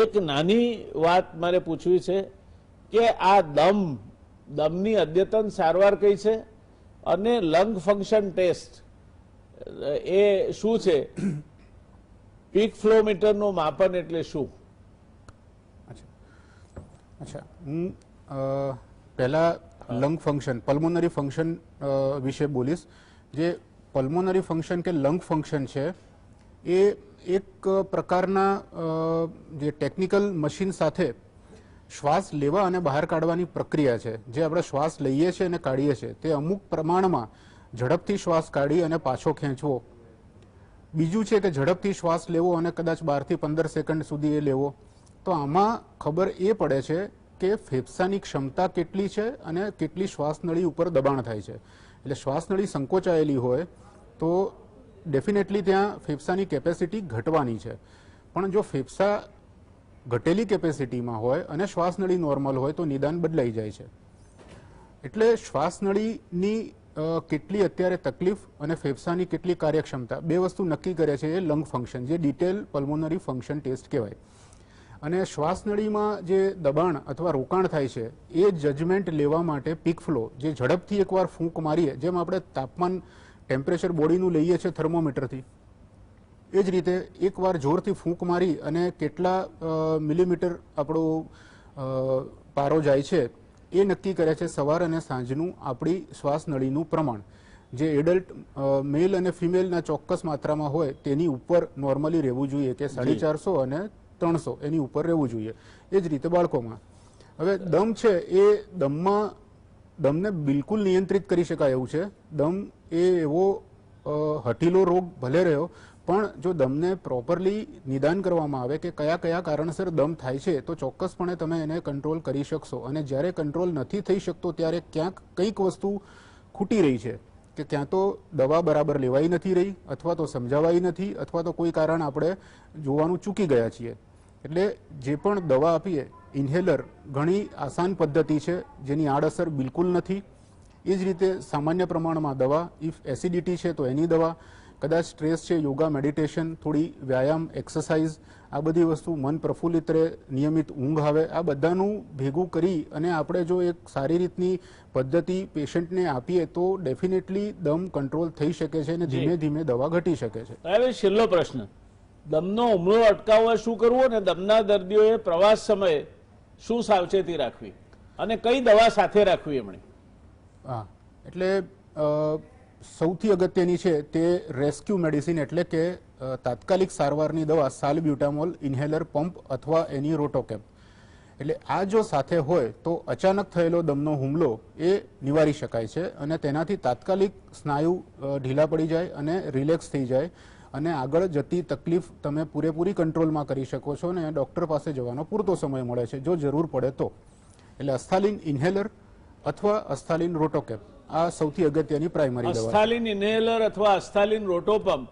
એક નાની વાત મારે પૂછવી છે કે આ દમની અદ્યતન સારવાર કઈ છે અને લંગ ફંક્શન ટેસ્ટ એ શું છે? પીક ફ્લોમીટરનું માપન એટલે શું? અચ્છા, હું પહેલા લંગ ફંક્શન, પલ્મોનરી ફંક્શન વિશે બોલીશ. જે પલ્મોનરી ફંક્શન કે લંગ ફંક્શન છે એ એક પ્રકારના જે ટેકનિકલ મશીન સાથે શ્વાસ લેવા અને બહાર કાઢવાની પ્રક્રિયા છે. જે આપણે શ્વાસ લઈએ છીએ અને કાઢીએ છીએ તે અમુક પ્રમાણમાં ઝડપથી શ્વાસ કાઢી અને પાછો ખેંચવો. બીજું છે કે ઝડપથી શ્વાસ લેવો અને કદાચ 12 થી 15 સેકન્ડ સુધી એ લેવો. તો આમાં ખબર એ પડે છે કે ફેફસાની ક્ષમતા કેટલી છે અને કેટલી શ્વાસનળી ઉપર દબાણ થાય છે. એટલે શ્વાસનળી સંકોચાયેલી હોય તો ડેફિનેટલી ત્યાં ફેફસાની કેપેસિટી ઘટવાની છે. પણ જો ફેફસા ઘટેલી કેપેસિટીમાં હોય અને શ્વાસનળી નોર્મલ હોય તો નિદાન બદલાઈ જાય છે. એટલે શ્વાસનળીની કેટલી અત્યારે તકલીફ અને ફેફસાની કેટલી કાર્યક્ષમતા બે વસ્તુ નક્કી કરે છે એ લંગ ફંક્શન, જે ડિટેલ પલ્મોનરી ફંક્શન ટેસ્ટ કહેવાય. અને શ્વાસનળીમાં જે દબાણ અથવા રોકાણ થાય છે એ જજમેન્ટ લેવા માટે પીક ફ્લો, જે ઝડપથી એકવાર ફૂંક મારીએ, જેમ આપણે તાપમાન ટેમ્પરેચર બોડીનું લઈએ છીએ થર્મોમીટરથી, એ જ રીતે એકવાર જોરથી ફૂંક મારી અને કેટલા મિલીમીટર આપણો પારો જાય છે એ નક્કી કરે છે સવાર અને સાંજનું આપણી શ્વાસનળીનું પ્રમાણ. જે એડલ્ટ મેલ અને ફિમેલના ચોક્કસ માત્રામાં હોય તેની ઉપર નોર્મલી રહેવું જોઈએ, કે 450 અને 300 એની ઉપર રહેવું જોઈએ. એ જ રીતે બાળકોમાં. હવે દમ છે એ દમને બિલકુલ નિયંત્રિત કરી શકાય એવું છે. દમ એ એવો હઠીલો રોગ ભલે રહ્યો, પણ જો દમને પ્રોપરલી નિદાન કરવામાં આવે કે કયા કયા કારણસર દમ થાય છે તો ચોક્કસપણે તમે એને કંટ્રોલ કરી શકશો. અને જ્યારે કંટ્રોલ નથી થઈ શકતો ત્યારે ક્યાંક કંઈક વસ્તુ ખૂટી રહી છે, કે ક્યાં તો દવા બરાબર લેવાઈ નથી રહી, અથવા તો સમજાવાઈ નથી, અથવા તો કોઈ કારણ આપણે જોવાનું ચૂકી ગયા છીએ. એટલે જે પણ દવા આપીએ, ઇન્હેલર ઘણી આસાન પદ્ધતિ છે જેની આડઅસર બિલકુલ નથી. એ જ રીતે સામાન્ય પ્રમાણમાં દવા, ઇફ એસિડિટી છે તો એની દવા, કદાચ સ્ટ્રેસ છે, યોગા, મેડિટેશન, થોડી વ્યાયામ, એક્સરસાઇઝ, આ બધી વસ્તુ, મન પ્રફુલ્લિત રહે, નિયમિત ઊંઘ આવે, આ બધાનું ભેગું કરી અને આપણે જો એક સારી રીતની પદ્ધતિ પેશન્ટને આપીએ તો ડેફિનેટલી દમ કંટ્રોલ થઈ શકે છે અને ધીમે ધીમે દવા ઘટી શકે છે. હવે છેલ્લો પ્રશ્ન, દમનો હુમલો અટકાવવા શું કરવું અને દમના દર્દીઓએ પ્રવાસ સમયે શું સાવચેતી રાખવી અને કઈ દવા સાથે રાખવી એમણે? હા, એટલે સૌથી અગત્યની છે તે રેસ્ક્યુ મેડિસિન, એટલે કે તાત્કાલિક સારવારની દવા સાલ્બ્યુટામોલ ઇન્હેલર પંપ અથવા એની રોટોકેપ. એટલે આ જો સાથે હોય તો અચાનક થયેલો દમનો હુમલો એ નિવારી શકાય છે અને તેનાથી તાત્કાલિક સ્નાયુ ઢીલા પડી જાય અને રિલેક્સ થઈ જાય અને આગળ જતી તકલીફ તમે પૂરેપૂરી કંટ્રોલમાં કરી શકો છો અને ડૉક્ટર પાસે જવાનો પૂરતો સમય મળે છે જો જરૂર પડે તો. એટલે અસ્થાલિન ઇન્હેલર અથવા અસ્થાલિન રોટોકેપ આ સૌથી અગત્યની પ્રાઇમરી દવા. અસ્થાલિન ઇન્હેલર અથવા અસ્થાલિન રોટોપમ્પ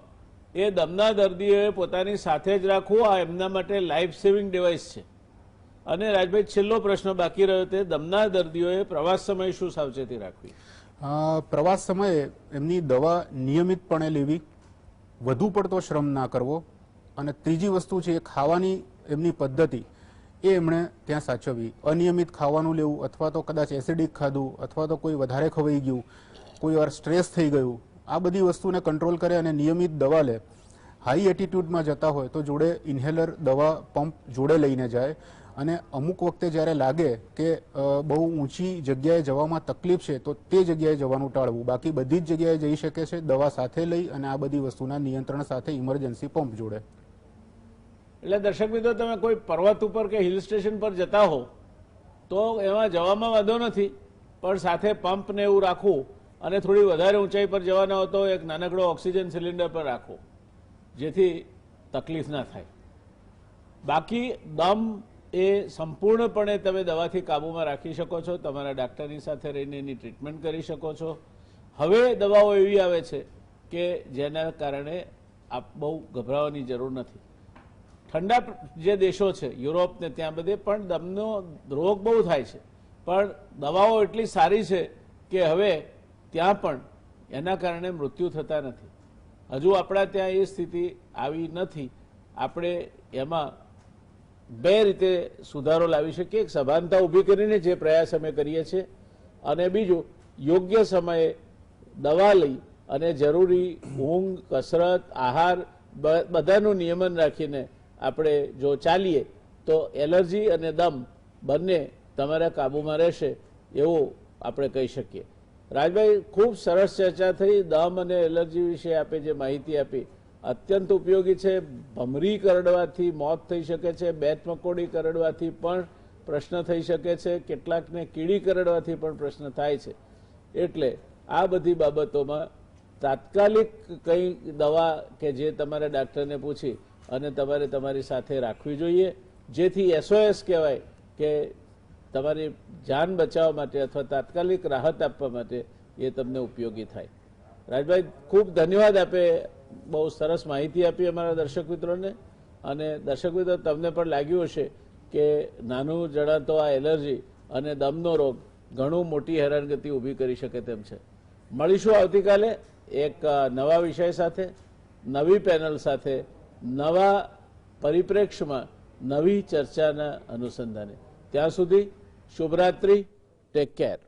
એ દમના દર્દીઓએ પોતાની સાથે જ રાખવું, આ એમના માટે લાઈફ સેવિંગ ડિવાઇસ છે. અને રાજભાઈ, છેલ્લો પ્રશ્ન બાકી રહ્યો તે દમના દર્દીઓએ પ્રવાસ સમયે શું સાવચેતી રાખવી? પ્રવાસ સમયે એમની દવા નિયમિતપણે લેવી, વધુ પડતો શ્રમ ના કરવો, અને ત્રીજી વસ્તુ છે ખાવાની એમની પદ્ધતિ એ એમણે ત્યાં સાચવવી. અનિયમિત ખાવાનું લેવું, અથવા તો કદાચ એસિડિક ખાધું, અથવા તો કોઈ વધારે ખવાઈ ગયું, કોઈ વાર સ્ટ્રેસ થઈ ગયું, આ બધી વસ્તુને કંટ્રોલ કરે અને નિયમિત દવા લે. હાઈ એટીટ્યુડમાં જતા હોય તો જોડે ઇન્હેલર દવા પંપ જોડે લઈને જાય. અને અમુક વખતે જ્યારે લાગે કે બહુ ઊંચી જગ્યાએ જવામાં તકલીફ છે તો તે જગ્યાએ જવાનું ટાળવું. બાકી બધી જ જગ્યાએ જઈ શકે છે દવા સાથે લઈ અને આ બધી વસ્તુના નિયંત્રણ સાથે ઇમરજન્સી પંપ જોડે. એટલે દર્શક મિત્રો, તમે કોઈ પર્વત ઉપર કે હિલ સ્ટેશન પર જતા હો તો એમાં જવામાં વાંધો નથી, પણ સાથે પંપ ને એવું રાખવું અને થોડી વધારે ઊંચાઈ પર જવાના હોય તો એક નાનકડો ઓક્સિજન સિલિન્ડર પર રાખવો, જેથી તકલીફ ના થાય. બાકી દમ એ સંપૂર્ણપણે તમે દવાથી કાબૂમાં રાખી શકો છો, તમારા ડાક્ટરની સાથે રહીને એની ટ્રીટમેન્ટ કરી શકો છો. હવે દવાઓ એવી આવે છે કે જેના કારણે આપ બહુ ગભરાવાની જરૂર નથી. ઠંડા જે દેશો છે યુરોપ ને ત્યાં બધે પણ દમનો રોગ બહુ થાય છે, પણ દવાઓ એટલી સારી છે કે હવે ત્યાં પણ એના કારણે મૃત્યુ થતા નથી. હજુ આપણા ત્યાં એ સ્થિતિ આવી નથી. આપણે એમાં બે રીતે સુધારો લાવી શકીએ. એક સભાનતા ઊભી કરીને જે પ્રયાસ અમે કરીએ છીએ, અને બીજું યોગ્ય સમયે દવા લઈ અને જરૂરી ઊંઘ, કસરત, આહાર બધાનું નિયમન રાખીને આપણે જો ચાલીએ તો એલર્જી અને દમ બંને તમારા કાબૂમાં રહેશે એવું આપણે કહી શકીએ. રાજભાઈ, ખૂબ સરસ ચર્ચા થઈ. દમ અને એલર્જી વિશે આપે જે માહિતી આપી અત્યંત ઉપયોગી છે. ભમરી કરડવાથી મોત થઈ શકે છે, બેટ મકોડી કરડવાથી પણ પ્રશ્ન થઈ શકે છે, કેટલાકને કીડી કરડવાથી પણ પ્રશ્ન થાય છે. એટલે આ બધી બાબતોમાં તાત્કાલિક કઈ દવા કે જે તમારે ડાક્ટરને પૂછી અને તમારે તમારી સાથે રાખવી જોઈએ, જેથી SOS કહેવાય કે તમારી જાન બચાવવા માટે અથવા તાત્કાલિક રાહત આપવા માટે એ તમને ઉપયોગી થાય. રાજભાઈ, ખૂબ ધન્યવાદ. આપે બહુ સરસ માહિતી આપી અમારા દર્શક મિત્રોને. અને દર્શક મિત્રો, તમને પણ લાગ્યું હશે કે નાનું જણાતો આ એલર્જી અને દમનો રોગ ઘણું મોટી હેરાનગતિ ઊભી કરી શકે તેમ છે. મળીશું આવતીકાલે એક નવા વિષય સાથે, નવી પેનલ સાથે, નવા પરિપ્રેક્ષ્યમાં, નવી ચર્ચાના અનુસંધાને. ત્યાં સુધી શુભરાત્રી. Take care.